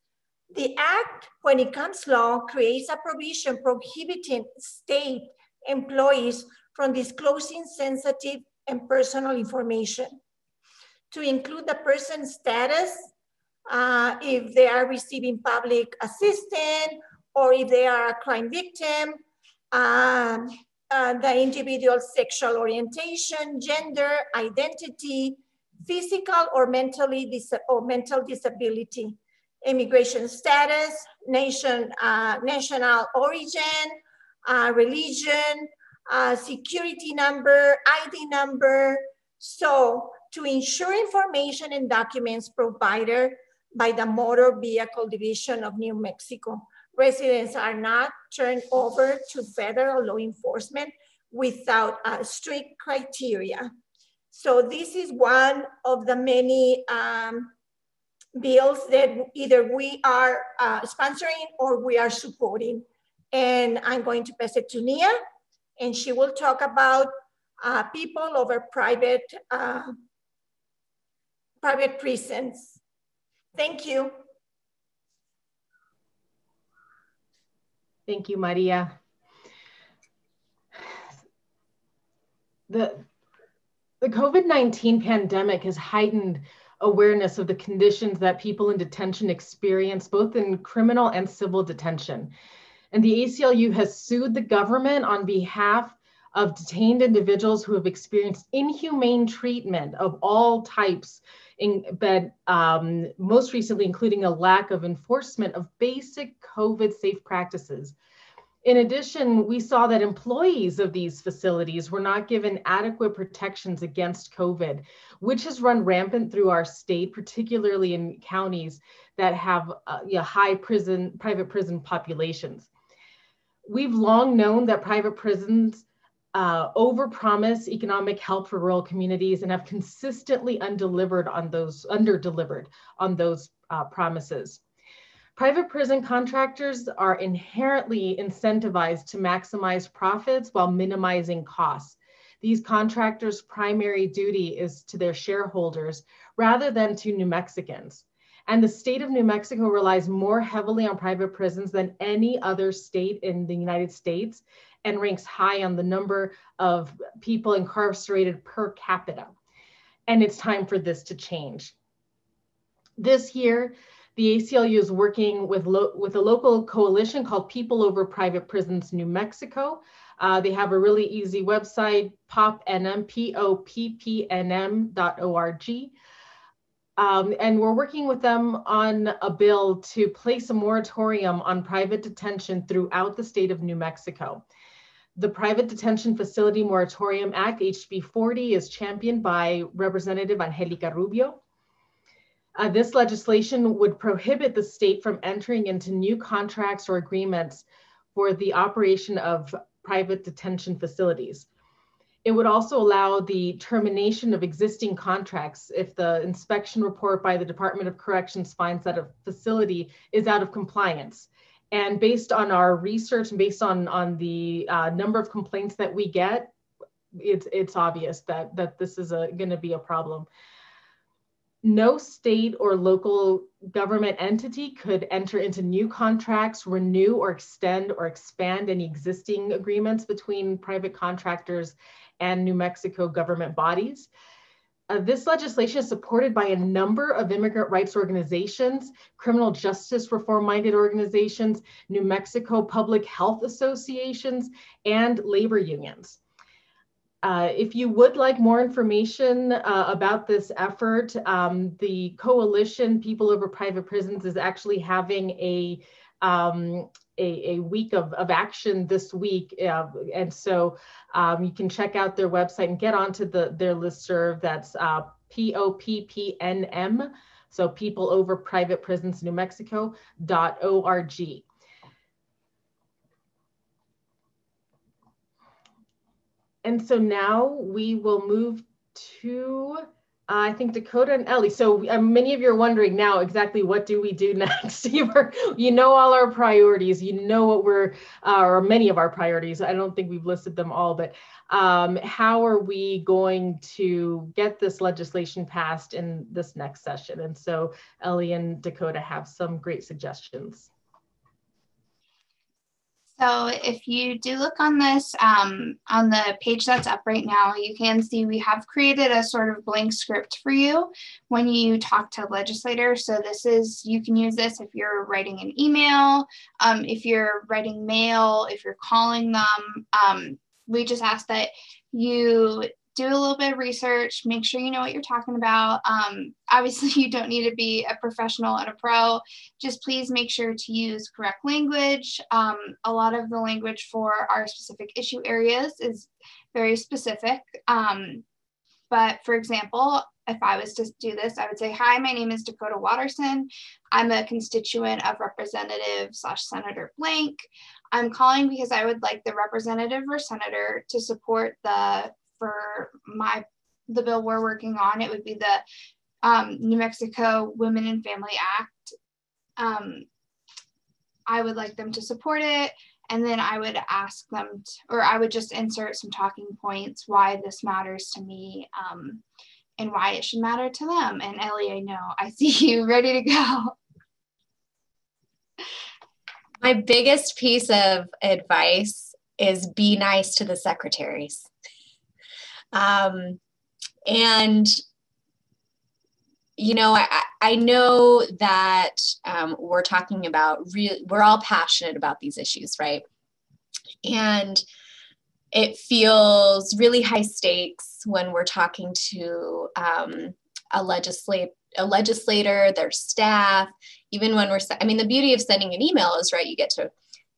The act, when it comes law, creates a provision prohibiting state employees from disclosing sensitive and personal information, to include the person's status, if they are receiving public assistance, or if they are a crime victim, the individual's sexual orientation, gender, identity, physical or mental disability, immigration status, national origin, religion, security number, ID number. So to ensure information and documents provided by the Motor Vehicle Division of New Mexico, residents are not turned over to federal law enforcement without strict criteria. So this is one of the many bills that either we are sponsoring or we are supporting. And I'm going to pass it to Nia, and she will talk about people over private prisons. Thank you. Thank you, Maria. The COVID-19 pandemic has heightened awareness of the conditions that people in detention experience, both in criminal and civil detention. And the ACLU has sued the government on behalf of detained individuals who have experienced inhumane treatment of all types, but most recently including a lack of enforcement of basic COVID safe practices. In addition, we saw that employees of these facilities were not given adequate protections against COVID, which has run rampant through our state, particularly in counties that have high private prison populations. We've long known that private prisons overpromise economic help for rural communities and have consistently underdelivered on those promises. Private prison contractors are inherently incentivized to maximize profits while minimizing costs. These contractors' primary duty is to their shareholders rather than to New Mexicans. And the state of New Mexico relies more heavily on private prisons than any other state in the United States and ranks high on the number of people incarcerated per capita. And it's time for this to change. This year, the ACLU is working with a local coalition called People Over Private Prisons New Mexico. They have a really easy website, poppnm.org. And we're working with them on a bill to place a moratorium on private detention throughout the state of New Mexico. The Private Detention Facility Moratorium Act, HB 40, is championed by Representative Angelica Rubio. This legislation would prohibit the state from entering into new contracts or agreements for the operation of private detention facilities. It would also allow the termination of existing contracts if the inspection report by the Department of Corrections finds that a facility is out of compliance. And based on our research and based on the number of complaints that we get, it's obvious that this is going to be a problem. No state or local government entity could enter into new contracts, renew or extend or expand any existing agreements between private contractors and New Mexico government bodies. This legislation is supported by a number of immigrant rights organizations, criminal justice reform-minded organizations, New Mexico public health associations, and labor unions. If you would like more information about this effort, the coalition People Over Private Prisons is actually having a week of action this week. And so you can check out their website and get onto their listserv. That's POPPNM, so People Over Private Prisons New Mexico.org. And so now we will move to, I think, Dakota and Ellie. So many of you are wondering now exactly what do we do next? You know all our priorities, you know what or many of our priorities. I don't think we've listed them all, but how are we going to get this legislation passed in this next session? And so Ellie and Dakota have some great suggestions. So if you do look on this, on the page that's up right now, you can see we have created a sort of blank script for you when you talk to legislators. So this is, you can use this if you're writing an email, if you're writing mail, if you're calling them. We just ask that you do a little bit of research, make sure you know what you're talking about. Obviously, you don't need to be a professional and a pro. Just please make sure to use correct language. A lot of the language for our specific issue areas is very specific. But for example, if I was to do this, I would say, hi, my name is Dakota Watterson. I'm a constituent of Representative/Senator blank. I'm calling because I would like the representative or senator to support the bill we're working on. It would be the New Mexico Women and Family Act. I would like them to support it, and then I would ask them or I would just insert some talking points why this matters to me, and why it should matter to them. And Ellie, I know I see you ready to go. My biggest piece of advice is be nice to the secretaries. And, you know, I know that we're talking about, we're all passionate about these issues, right? And it feels really high stakes when we're talking to a legislator, their staff, even when the beauty of sending an email is, right, you get to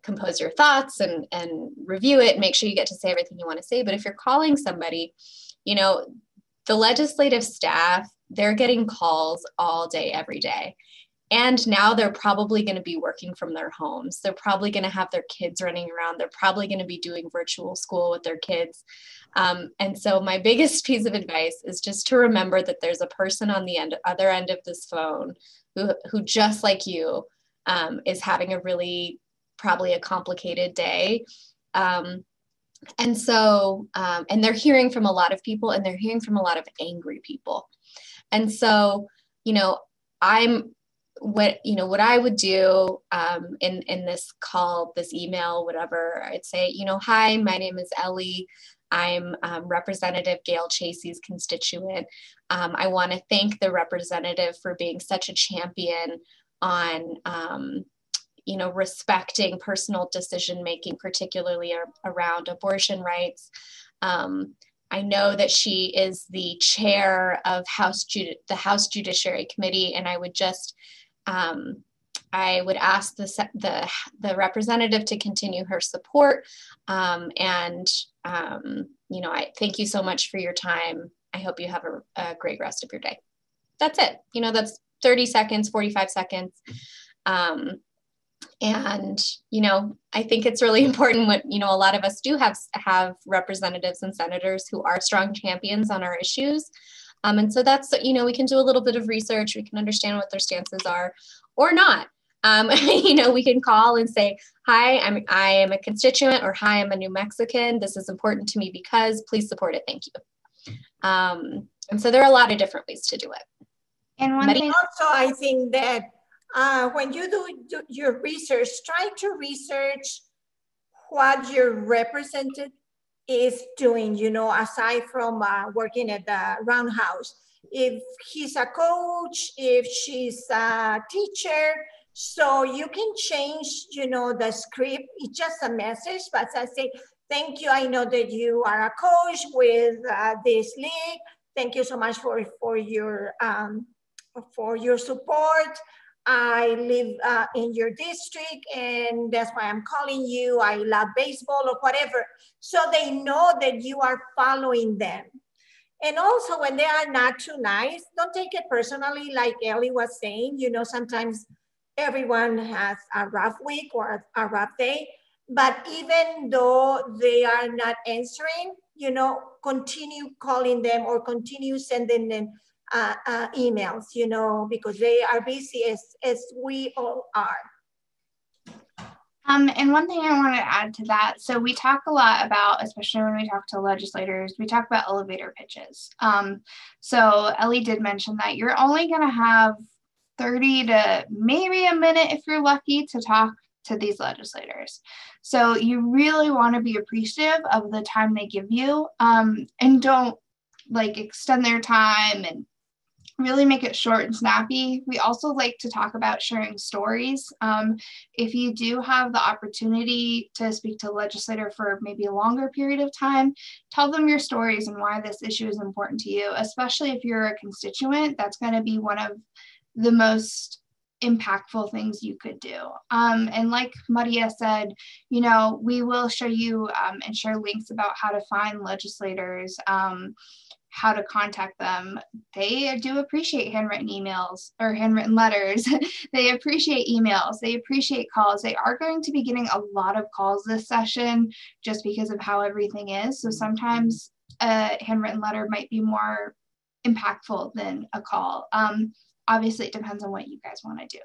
compose your thoughts and review it and make sure you get to say everything you want to say. But if you're calling somebody, you know, the legislative staff, they're getting calls all day, every day. And now they're probably going to be working from their homes. They're probably going to have their kids running around. They're probably going to be doing virtual school with their kids. And so my biggest piece of advice is just to remember that there's a person on the other end of this phone who just like you, is having a really, probably a complicated day. And so, and they're hearing from a lot of people, and they're hearing from a lot of angry people. And so, you know, what I would do in this call, this email, whatever, I'd say, you know, hi, my name is Ellie. I'm Representative Gail Chasey's constituent. I want to thank the representative for being such a champion on, you know, respecting personal decision-making, particularly around abortion rights. I know that she is the chair of the House Judiciary Committee, and I would just, I would ask the representative to continue her support. You know, I thank you so much for your time. I hope you have a great rest of your day. That's it. You know, that's 30 seconds, 45 seconds. And, you know, I think it's really important when, you know, a lot of us do have representatives and senators who are strong champions on our issues. And so that's, you know, we can do a little bit of research. We can understand what their stances are or not. You know, we can call and say, hi, I am a constituent, or hi, I'm a New Mexican. This is important to me because please support it. Thank you. And so there are a lot of different ways to do it. And one thing also, I think that when you do your research, try to research what your representative is doing, you know, aside from working at the roundhouse. If he's a coach, if she's a teacher, so you can change, you know, the script. It's just a message, but I say, thank you. I know that you are a coach with this league. Thank you so much for your support. I live in your district, and that's why I'm calling you. I love baseball or whatever. So they know that you are following them. And also when they are not too nice, don't take it personally, like Ellie was saying. You know, sometimes everyone has a rough week or a rough day, but even though they are not answering, you know, continue calling them or continue sending them emails, you know, because they are busy as we all are. And one thing I want to add to that, so we talk a lot about, especially when we talk to legislators, we talk about elevator pitches. So Ellie did mention that you're only going to have 30 to maybe a minute, if you're lucky, to talk to these legislators. So you really want to be appreciative of the time they give you, and don't like extend their time, and really make it short and snappy. We also like to talk about sharing stories. If you do have the opportunity to speak to a legislator for maybe a longer period of time, tell them your stories and why this issue is important to you, especially if you're a constituent. That's going to be one of the most impactful things you could do. And like Maria said, you know, we will show you and share links about how to find legislators, how to contact them. They do appreciate handwritten emails or handwritten letters. They appreciate emails. They appreciate calls. They are going to be getting a lot of calls this session just because of how everything is. So sometimes a handwritten letter might be more impactful than a call. Obviously, it depends on what you guys want to do.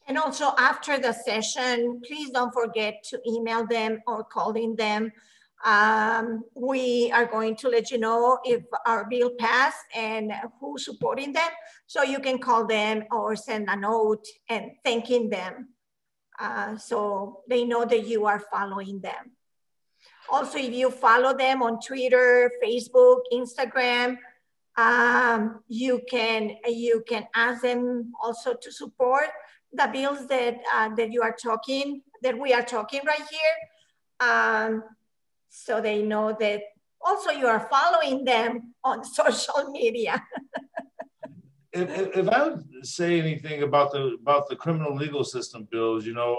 And also after the session, please don't forget to email them or calling them. We are going to let you know if our bill passed and who's supporting them. So you can call them or send a note and thanking them. So they know that you are following them. Also, if you follow them on Twitter, Facebook, Instagram, you can ask them also to support the bills that that we are talking right here. So they know that also you are following them on social media. If I would say anything about the criminal legal system bills, you know,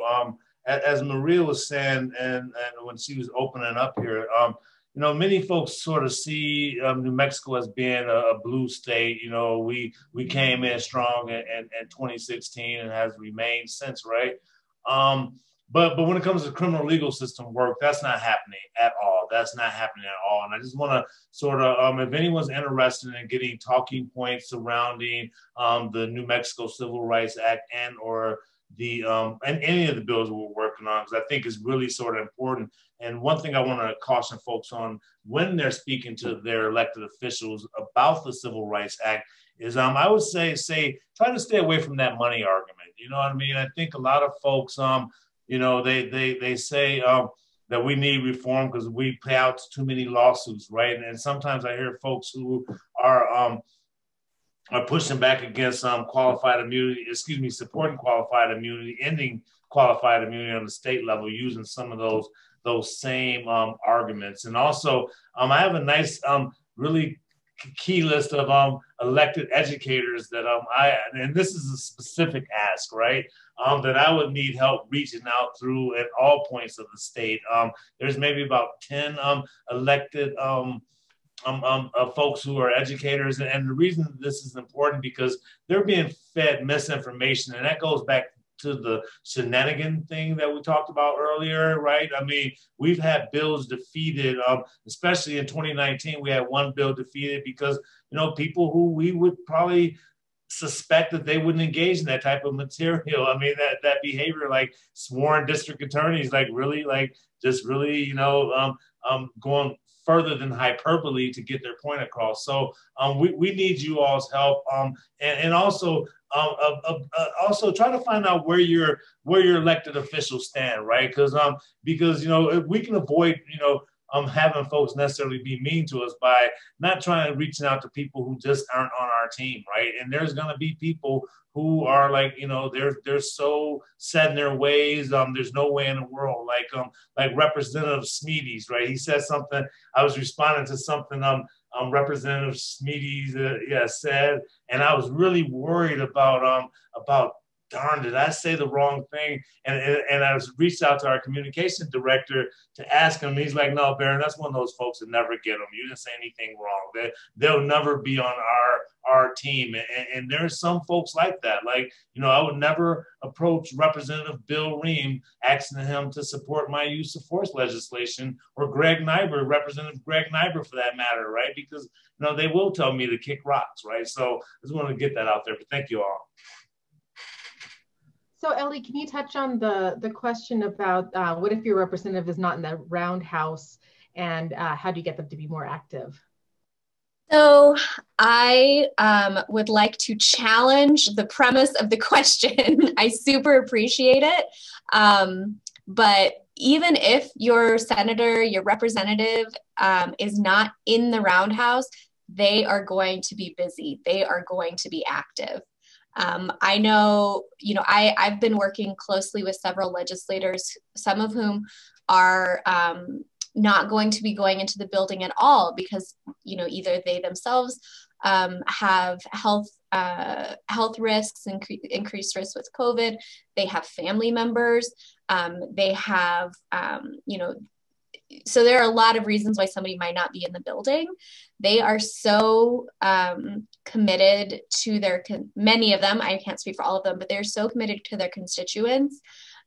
as Maria was saying, and when she was opening up here, you know, many folks sort of see New Mexico as being a blue state. You know, we came in strong in 2016 and has remained since, right? But when it comes to criminal legal system work, that's not happening at all. That's not happening at all. And I just want to sort of, if anyone's interested in getting talking points surrounding the New Mexico Civil Rights Act and or the and any of the bills we're working on, because I think is really sort of important. And one thing I want to caution folks on when they're speaking to their elected officials about the Civil Rights Act is I would say try to stay away from that money argument. You know what I mean? I think a lot of folks you know, they say that we need reform because we pay out too many lawsuits, right? And sometimes I hear folks who are pushing back against qualified immunity, supporting qualified immunity, ending qualified immunity on the state level, using some of those same arguments. And also, I have a nice, really key list of elected educators that and this is a specific ask, right? That I would need help reaching out through at all points of the state. There's maybe about 10 elected folks who are educators. And the reason this is important because they're being fed misinformation, and that goes back to the shenanigan thing that we talked about earlier, right? I mean, we've had bills defeated, especially in 2019, we had one bill defeated because, you know, people who we would probably suspect that they wouldn't engage in that type of material. I mean, that behavior, like sworn district attorneys, like really, like just really, you know, going further than hyperbole to get their point across. So we need you all's help, and also try to find out where your elected officials stand, right? Because you know, we can avoid, you know, having folks necessarily be mean to us by not trying to reaching out to people who just aren't on our team, right? And there's going to be people who are like, you know, they're so set in their ways. There's no way in the world, like Representative Smeedy's, right? He said something. I was responding to something Representative Smeedy's said, and I was really worried about darn, did I say the wrong thing? And I was reached out to our communication director to ask him. He's like, no, Baron, that's one of those folks that never get them. You didn't say anything wrong. They'll never be on our team. And there's some folks like that. Like, you know, I would never approach Representative Bill Ream asking him to support my use of force legislation, or Greg Nyber, Representative Greg Nyber for that matter, right? Because, you know, they will tell me to kick rocks, right? So I just wanted to get that out there, but thank you all. So Ellie, can you touch on the question about what if your representative is not in the roundhouse, and how do you get them to be more active? So I would like to challenge the premise of the question. I super appreciate it. But even if your senator, your representative is not in the roundhouse, they are going to be busy. They are going to be active. I know, I've been working closely with several legislators, some of whom are not going to be going into the building at all because, either they themselves have health risks, increased risks with COVID. They have family members. They have, so there are a lot of reasons why somebody might not be in the building. They are so committed to many of them, I can't speak for all of them, but they're so committed to their constituents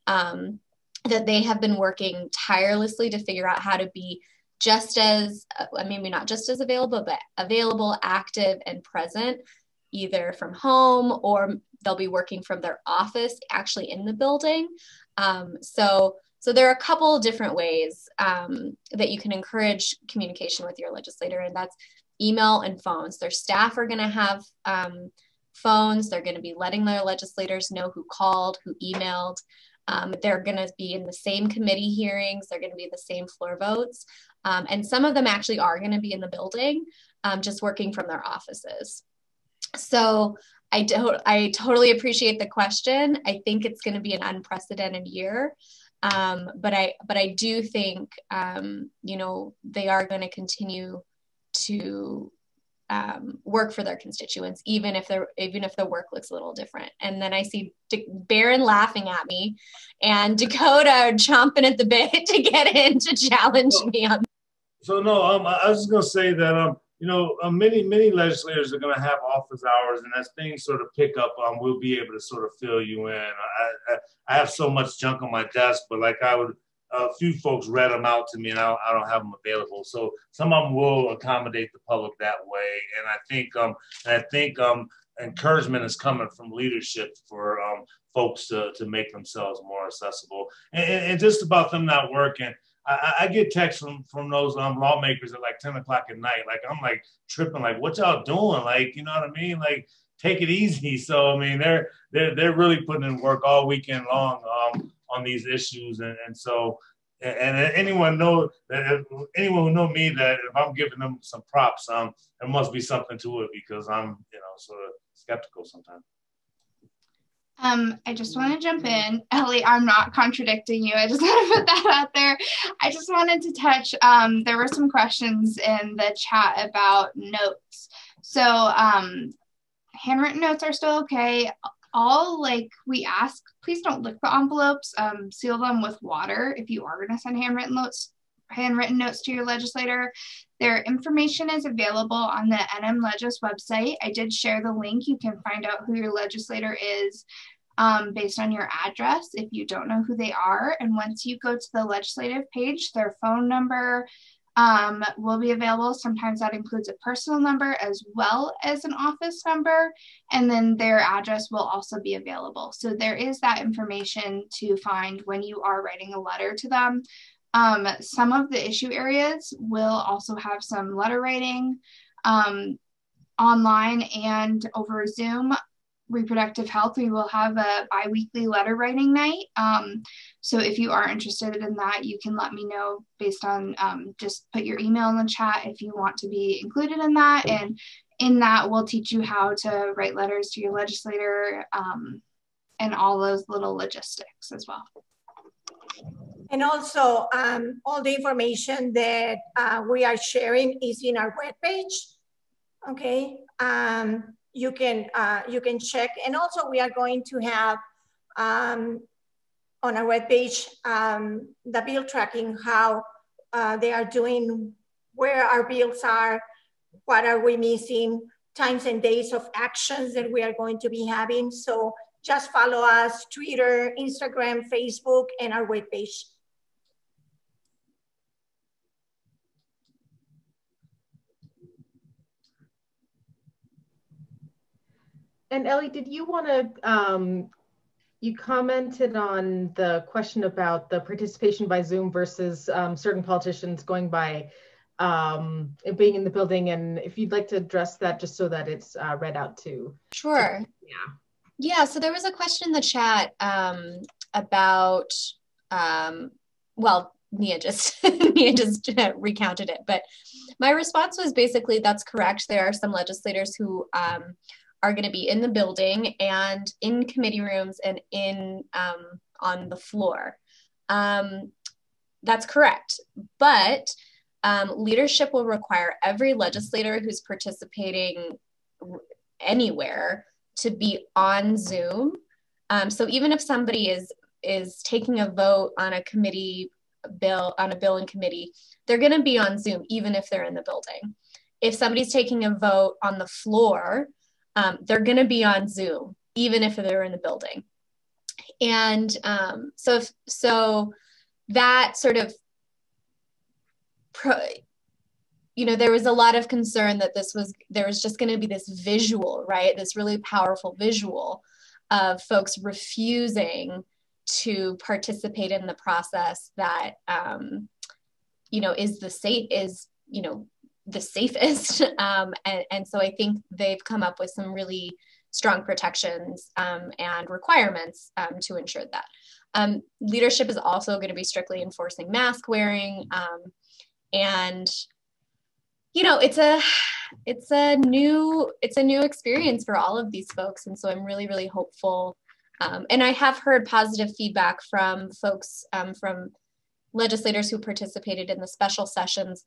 that they have been working tirelessly to figure out how to be just as, maybe not just as available, but available, active, and present, either from home or they'll be working from their office actually in the building. So there are a couple different ways that you can encourage communication with your legislator, and that's email and phones. Their staff are going to have phones. They're going to be letting their legislators know who called, who emailed. They're going to be in the same committee hearings. They're going to be the same floor votes. And some of them actually are going to be in the building, just working from their offices. So I totally appreciate the question. I think it's going to be an unprecedented year. But I do think, they are going to continue to work for their constituents, even if the work looks a little different. And then I see Barron laughing at me and Dakota chomping at the bit to get in to challenge me on. So no, I was just going to say that, many legislators are going to have office hours, and as things sort of pick up, we'll be able to sort of fill you in. I have so much junk on my desk, but a few folks read them out to me, and I don't have them available. So some of them will accommodate the public that way, and I think encouragement is coming from leadership for folks to make themselves more accessible, and just about them not working. I get texts from those lawmakers at like 10 o'clock at night. Like, I'm like tripping, like, what y'all doing? Like, you know what I mean? Like, take it easy. So, I mean, they're really putting in work all weekend long on these issues. And so, and anyone who know me, that if I'm giving them some props, there must be something to it, because I'm, sort of skeptical sometimes. I just want to jump in. Ellie, I'm not contradicting you. I just want to put that out there. I just wanted to touch, there were some questions in the chat about notes. So handwritten notes are still okay. We ask, please don't lick the envelopes, seal them with water if you are going to send handwritten notes to your legislator. Their information is available on the NM Legis website. I did share the link. You can find out who your legislator is based on your address if you don't know who they are. And once you go to the legislative page, their phone number will be available. Sometimes that includes a personal number as well as an office number, and then their address will also be available. So there is that information to find when you are writing a letter to them. Some of the issue areas will also have some letter writing online and over Zoom. Reproductive health, we will have a bi-weekly letter writing night. So if you are interested in that, you can let me know based on, just put your email in the chat if you want to be included in that. And in that, we'll teach you how to write letters to your legislator and all those little logistics as well. And also, all the information that we are sharing is in our webpage. Okay. You can check, and also we are going to have on our webpage the bill tracking, how they are doing, where our bills are, what are we missing, times and days of actions that we are going to be having. So just follow us, Twitter, Instagram, Facebook, and our webpage. And Ellie, did you want to, you commented on the question about the participation by Zoom versus certain politicians going by being in the building. And if you'd like to address that, just so that it's read out too. Sure. Yeah, so there was a question in the chat about, well, Nia just recounted it, but my response was basically, that's correct. There are some legislators who are going to be in the building and in committee rooms and in on the floor. That's correct, but leadership will require every legislator who's participating anywhere to be on Zoom. So even if somebody is taking a vote on a bill in committee, they're going to be on Zoom even if they're in the building. If somebody's taking a vote on the floor, they're going to be on Zoom even if they're in the building. And so that sort of, there was a lot of concern that there was just going to be this visual, right? This really powerful visual of folks refusing to participate in the process that, is the safest. And so I think they've come up with some really strong protections and requirements to ensure that. Leadership is also going to be strictly enforcing mask wearing. And it's a new experience for all of these folks. And so I'm really, really hopeful. And I have heard positive feedback from folks, from legislators who participated in the special sessions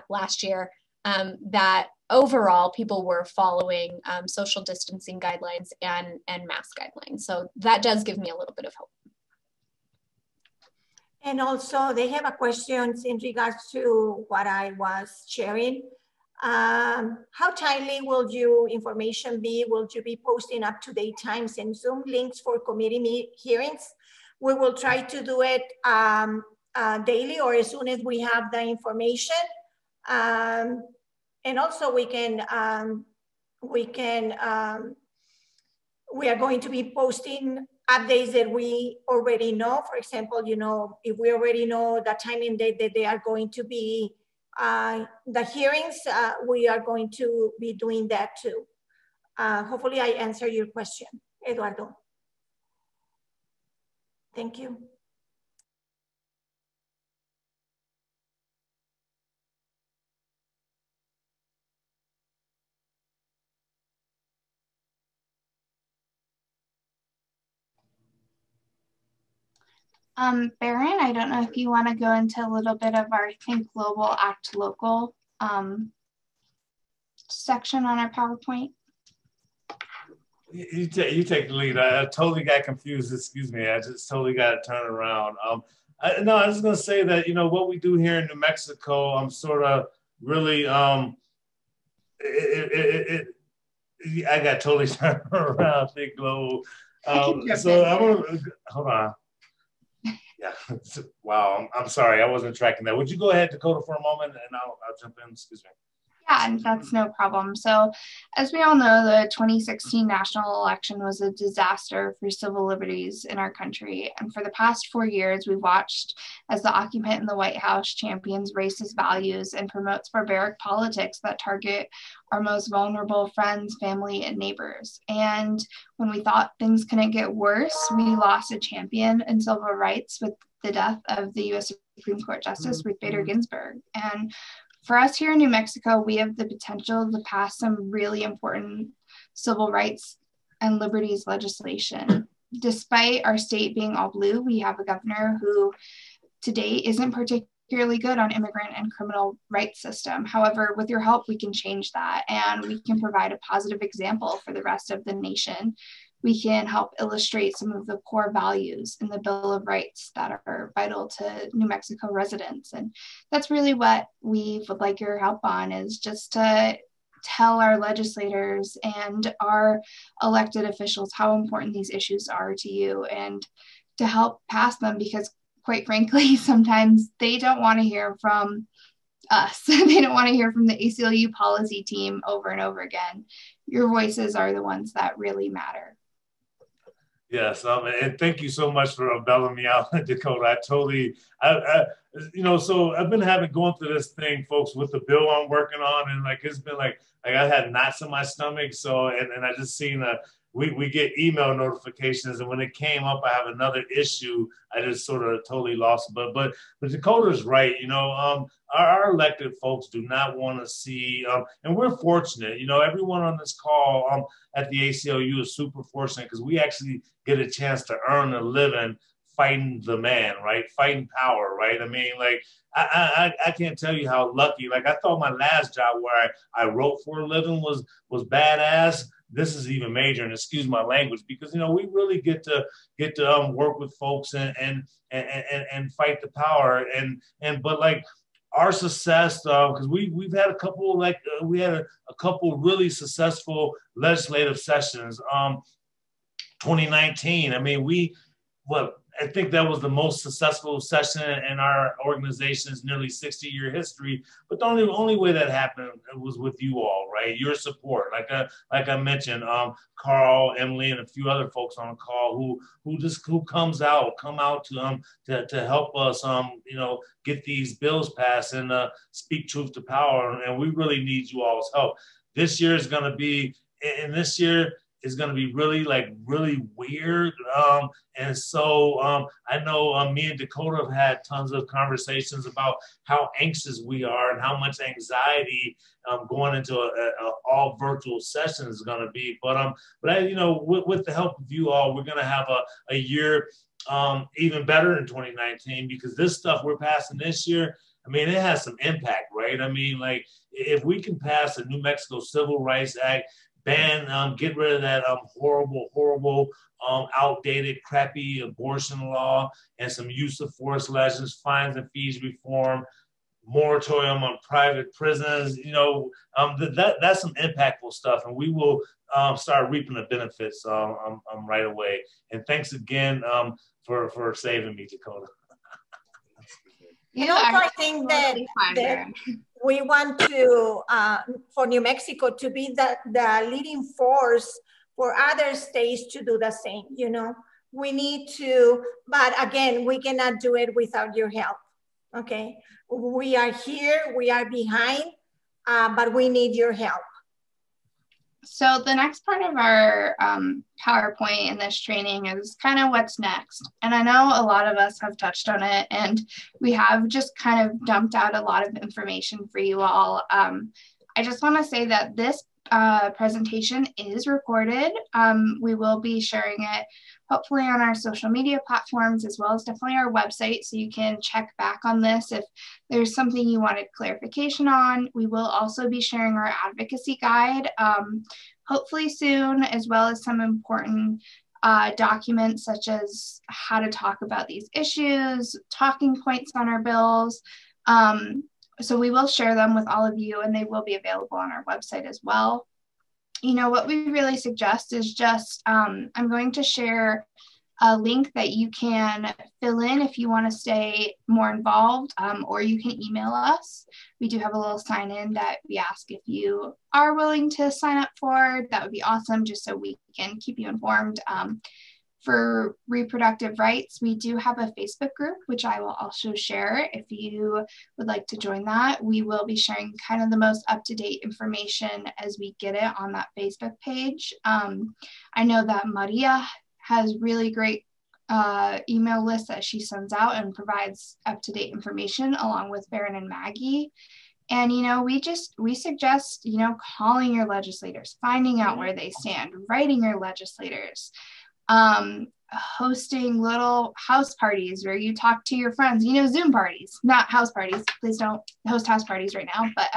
last year, that overall people were following social distancing guidelines and mask guidelines. So that does give me a little bit of hope. And also they have a question in regards to what I was sharing. How timely will your information be? Will you be posting up-to-date times and Zoom links for committee hearings? We will try to do it daily or as soon as we have the information. And also we are going to be posting updates that we already know. For example, if we already know the time and date that they are going to be the hearings, we are going to be doing that too. Hopefully I answer your question, Eduardo. Thank you. Baron, I don't know if you want to go into a little bit of our Think Global, Act Local section on our PowerPoint. You take the lead. I totally got confused. Excuse me. I just totally got to turn around. I was just going to say that, what we do here in New Mexico, I'm sort of really, I got totally turned around, Think Global. So I'm going to, hold on. Yeah. Wow. I'm sorry. I wasn't tracking that. Would you go ahead, Dakota, for a moment, and I'll jump in. Excuse me. Yeah, and that's no problem. So as we all know, the 2016 national election was a disaster for civil liberties in our country. And for the past 4 years, we've watched as the occupant in the White House champions racist values and promotes barbaric politics that target our most vulnerable friends, family, and neighbors. And when we thought things couldn't get worse, we lost a champion in civil rights with the death of the U.S. Supreme Court Justice Ruth Bader Ginsburg. And for us here in New Mexico, we have the potential to pass some really important civil rights and liberties legislation. Despite our state being all blue, we have a governor who to date isn't particularly good on immigrant and criminal rights system. However, with your help, we can change that and we can provide a positive example for the rest of the nation. We can help illustrate some of the core values in the Bill of Rights that are vital to New Mexico residents. And that's really what we would like your help on, is just to tell our legislators and our elected officials how important these issues are to you and to help pass them, because quite frankly, sometimes they don't want to hear from us. They don't want to hear from the ACLU policy team over and over again. Your voices are the ones that really matter. Yes, and thank you so much for bailing me out, Dakota. So I've been going through this thing, folks, with the bill I'm working on, and like it's been like I had knots in my stomach. So and I just seen we get email notifications, and when it came up, I have another issue. I just sort of totally lost it. But Dakota's right. Our elected folks do not want to see, and we're fortunate. Everyone on this call at the ACLU is super fortunate because we actually get a chance to earn a living fighting the man, right? Fighting power, right? I mean, like, I can't tell you how lucky. Like, I thought my last job where I wrote for a living was badass. This is even major, and excuse my language, because we really get to work with folks and fight the power but like our success, because we've had a couple we had a couple really successful legislative sessions. 2019. I mean, I think that was the most successful session in our organization's nearly 60-year history. But the only way that happened was with you all, right? Your support, like I mentioned, Carl, Emily, and a few other folks on the call who come out to help us, get these bills passed and speak truth to power. And we really need you all's help. This year is going to be, really weird. And so I know me and Dakota have had tons of conversations about how anxious we are and how much anxiety going into a all virtual session is going to be. But with the help of you all, we're going to have a year even better in 2019, because this stuff we're passing this year, I mean, it has some impact, right? I mean, like, if we can pass the New Mexico Civil Rights Act, get rid of that horrible, outdated, crappy abortion law, and some use of force legislation, fines and fees reform, moratorium on private prisons. That's some impactful stuff, and we will start reaping the benefits right away. And thanks again for saving me, Dakota. I think that we want to, for New Mexico to be the leading force for other states to do the same. We need to, but again, we cannot do it without your help, okay? We are here, we are behind, but we need your help. So the next part of our PowerPoint in this training is kind of what's next. And I know a lot of us have touched on it, and we have just kind of dumped out a lot of information for you all. I just want to say that this presentation is recorded. We will be sharing it hopefully on our social media platforms, as well as definitely our website, so you can check back on this if there's something you wanted clarification on. We will also be sharing our advocacy guide hopefully soon, as well as some important documents such as how to talk about these issues, talking points on our bills. So we will share them with all of you, and they will be available on our website as well. What we really suggest is just, I'm going to share a link that you can fill in if you want to stay more involved, or you can email us. We do have a little sign in that we ask if you are willing to sign up for. That would be awesome, just so we can keep you informed. For Reproductive Rights, we do have a Facebook group, which I will also share if you would like to join that. We will be sharing kind of the most up-to-date information as we get it on that Facebook page. I know that Maria has really great email lists that she sends out and provides up-to-date information, along with Baron and Maggie. And, we suggest, calling your legislators, finding out where they stand, writing your legislators, hosting little house parties where you talk to your friends, Zoom parties, not house parties. Please don't host house parties right now, but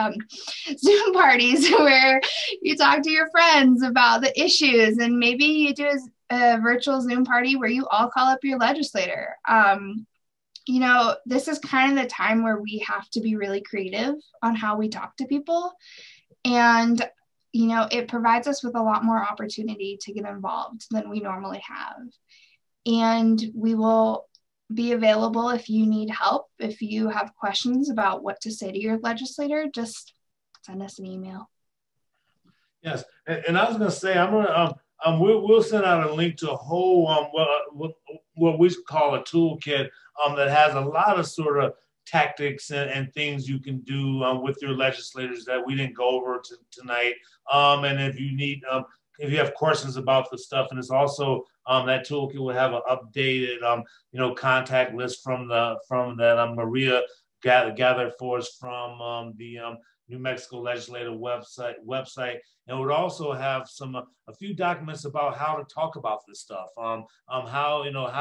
Zoom parties where you talk to your friends about the issues, and maybe you do a virtual Zoom party where you all call up your legislator. This is kind of the time where we have to be really creative on how we talk to people. And it provides us with a lot more opportunity to get involved than we normally have. And we will be available if you need help. If you have questions about what to say to your legislator, just send us an email. Yes, and I was going to say, I'm going to we'll send out a link to a whole what we call a toolkit that has a lot of sort of tactics and things you can do with your legislators that we didn't go over tonight. And if you need, if you have questions about the stuff, and it's also that toolkit will have an updated, contact list from that Maria gathered for us from the New Mexico Legislative website, and would also have a few documents about how to talk about this stuff, how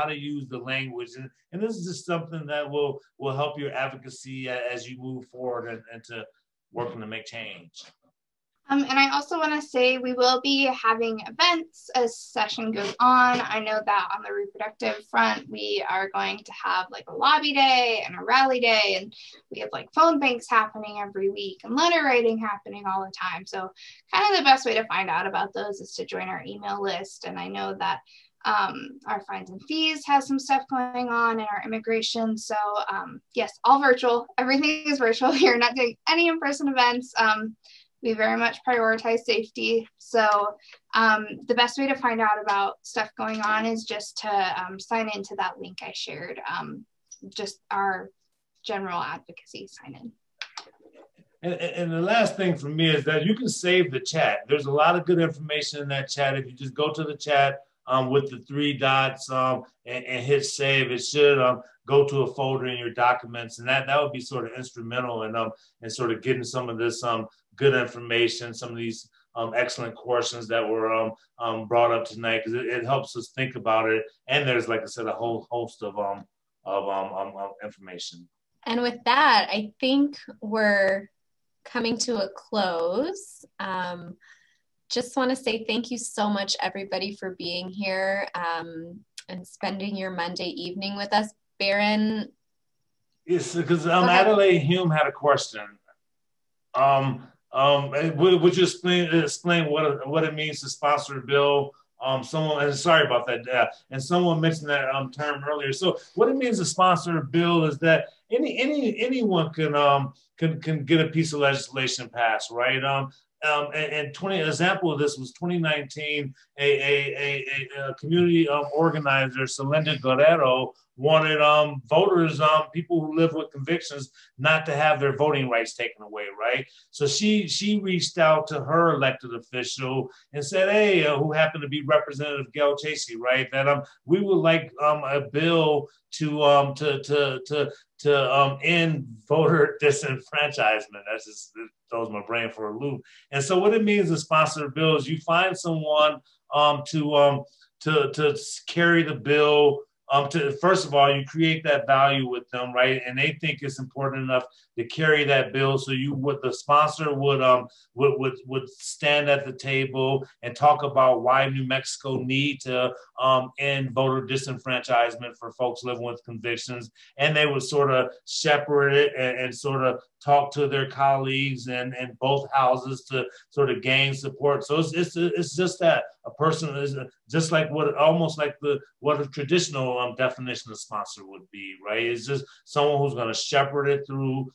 to use the language, and this is just something that will help your advocacy as you move forward and to working to make change. And I also want to say we will be having events as session goes on. I know that on the reproductive front, we are going to have like a lobby day and a rally day, and we have like phone banks happening every week and letter writing happening all the time. So kind of the best way to find out about those is to join our email list. And I know that our fines and fees has some stuff going on in our immigration. So yes, all virtual. Everything is virtual here, not doing any in-person events. We very much prioritize safety. So the best way to find out about stuff going on is just to sign into that link I shared, just our general advocacy sign in. And the last thing for me is that you can save the chat. There's a lot of good information in that chat. If you just go to the chat with the 3 dots and hit save, it should go to a folder in your documents. And that would be sort of instrumental in sort of getting some of this good information, some of these excellent questions that were brought up tonight, because it helps us think about it. And there's, like I said, a whole host of information. And with that, I think we're coming to a close. Just want to say thank you so much, everybody, for being here and spending your Monday evening with us. Baron? Yes, because Adelaide Hume had a question. Would you explain what it means to sponsor a bill? Someone, and sorry about that, and someone mentioned that term earlier. So what it means to sponsor a bill is that anyone can get a piece of legislation passed, right? And example of this was 2019, a community organizer, Celinda Guerrero, wanted voters, people who live with convictions, not to have their voting rights taken away, right? So she reached out to her elected official and said, hey, who happened to be Representative Gail Chasey, right? That we would like a bill to end voter disenfranchisement. That's just, it throws my brain for a loop. And so what it means to sponsor a bill is you find someone to carry the bill. First of all, you create that value with them, right? And they think it's important enough to carry that bill. So the sponsor would stand at the table and talk about why New Mexico need to end voter disenfranchisement for folks living with convictions. And they would sort of shepherd it and sort of talk to their colleagues and both houses to sort of gain support. So it's just that a person is just like what a traditional definition of sponsor would be, right? It's just someone who's going to shepherd it through,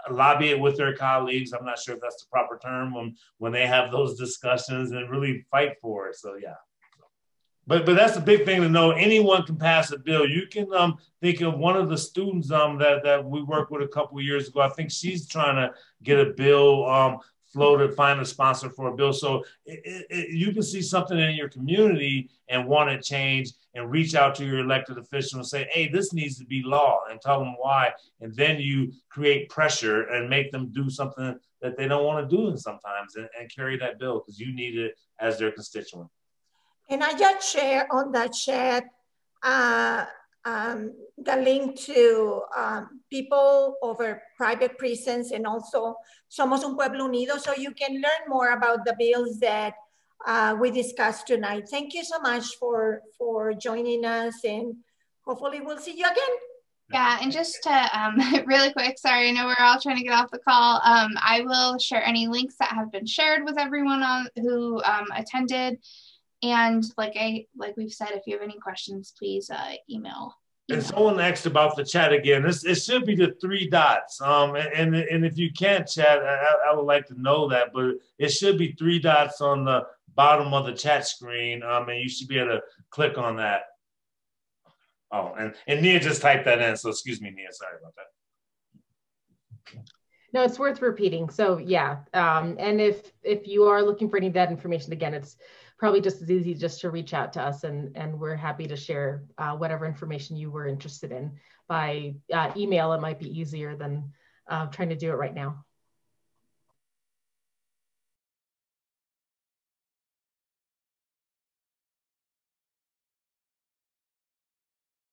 lobby it with their colleagues. I'm not sure if that's the proper term when they have those discussions and really fight for it. So yeah. But that's the big thing to know. Anyone can pass a bill. You can think of one of the students that we worked with a couple of years ago. I think she's trying to get a bill floated, find a sponsor for a bill. So you can see something in your community and want to change and reach out to your elected official and say, hey, this needs to be law, and tell them why. And then you create pressure and make them do something that they don't want to do sometimes and carry that bill because you need it as their constituent. And I just share on that chat the link to people over private prisons and also Somos un Pueblo Unido, so you can learn more about the bills that we discussed tonight. Thank you so much for joining us, and hopefully we'll see you again. Yeah, and just to really quick, sorry, I know we're all trying to get off the call. I will share any links that have been shared with everyone who attended. And like we've said, if you have any questions, please email And someone asked about the chat again. It should be the 3 dots. And if you can't chat, I would like to know that, but it should be 3 dots on the bottom of the chat screen. And you should be able to click on that. Oh, and Nia just typed that in. So excuse me, Nia, sorry about that. No, it's worth repeating. So yeah, and if you are looking for any of that information, again, it's probably just as easy just to reach out to us, and we're happy to share whatever information you were interested in by email. It might be easier than trying to do it right now.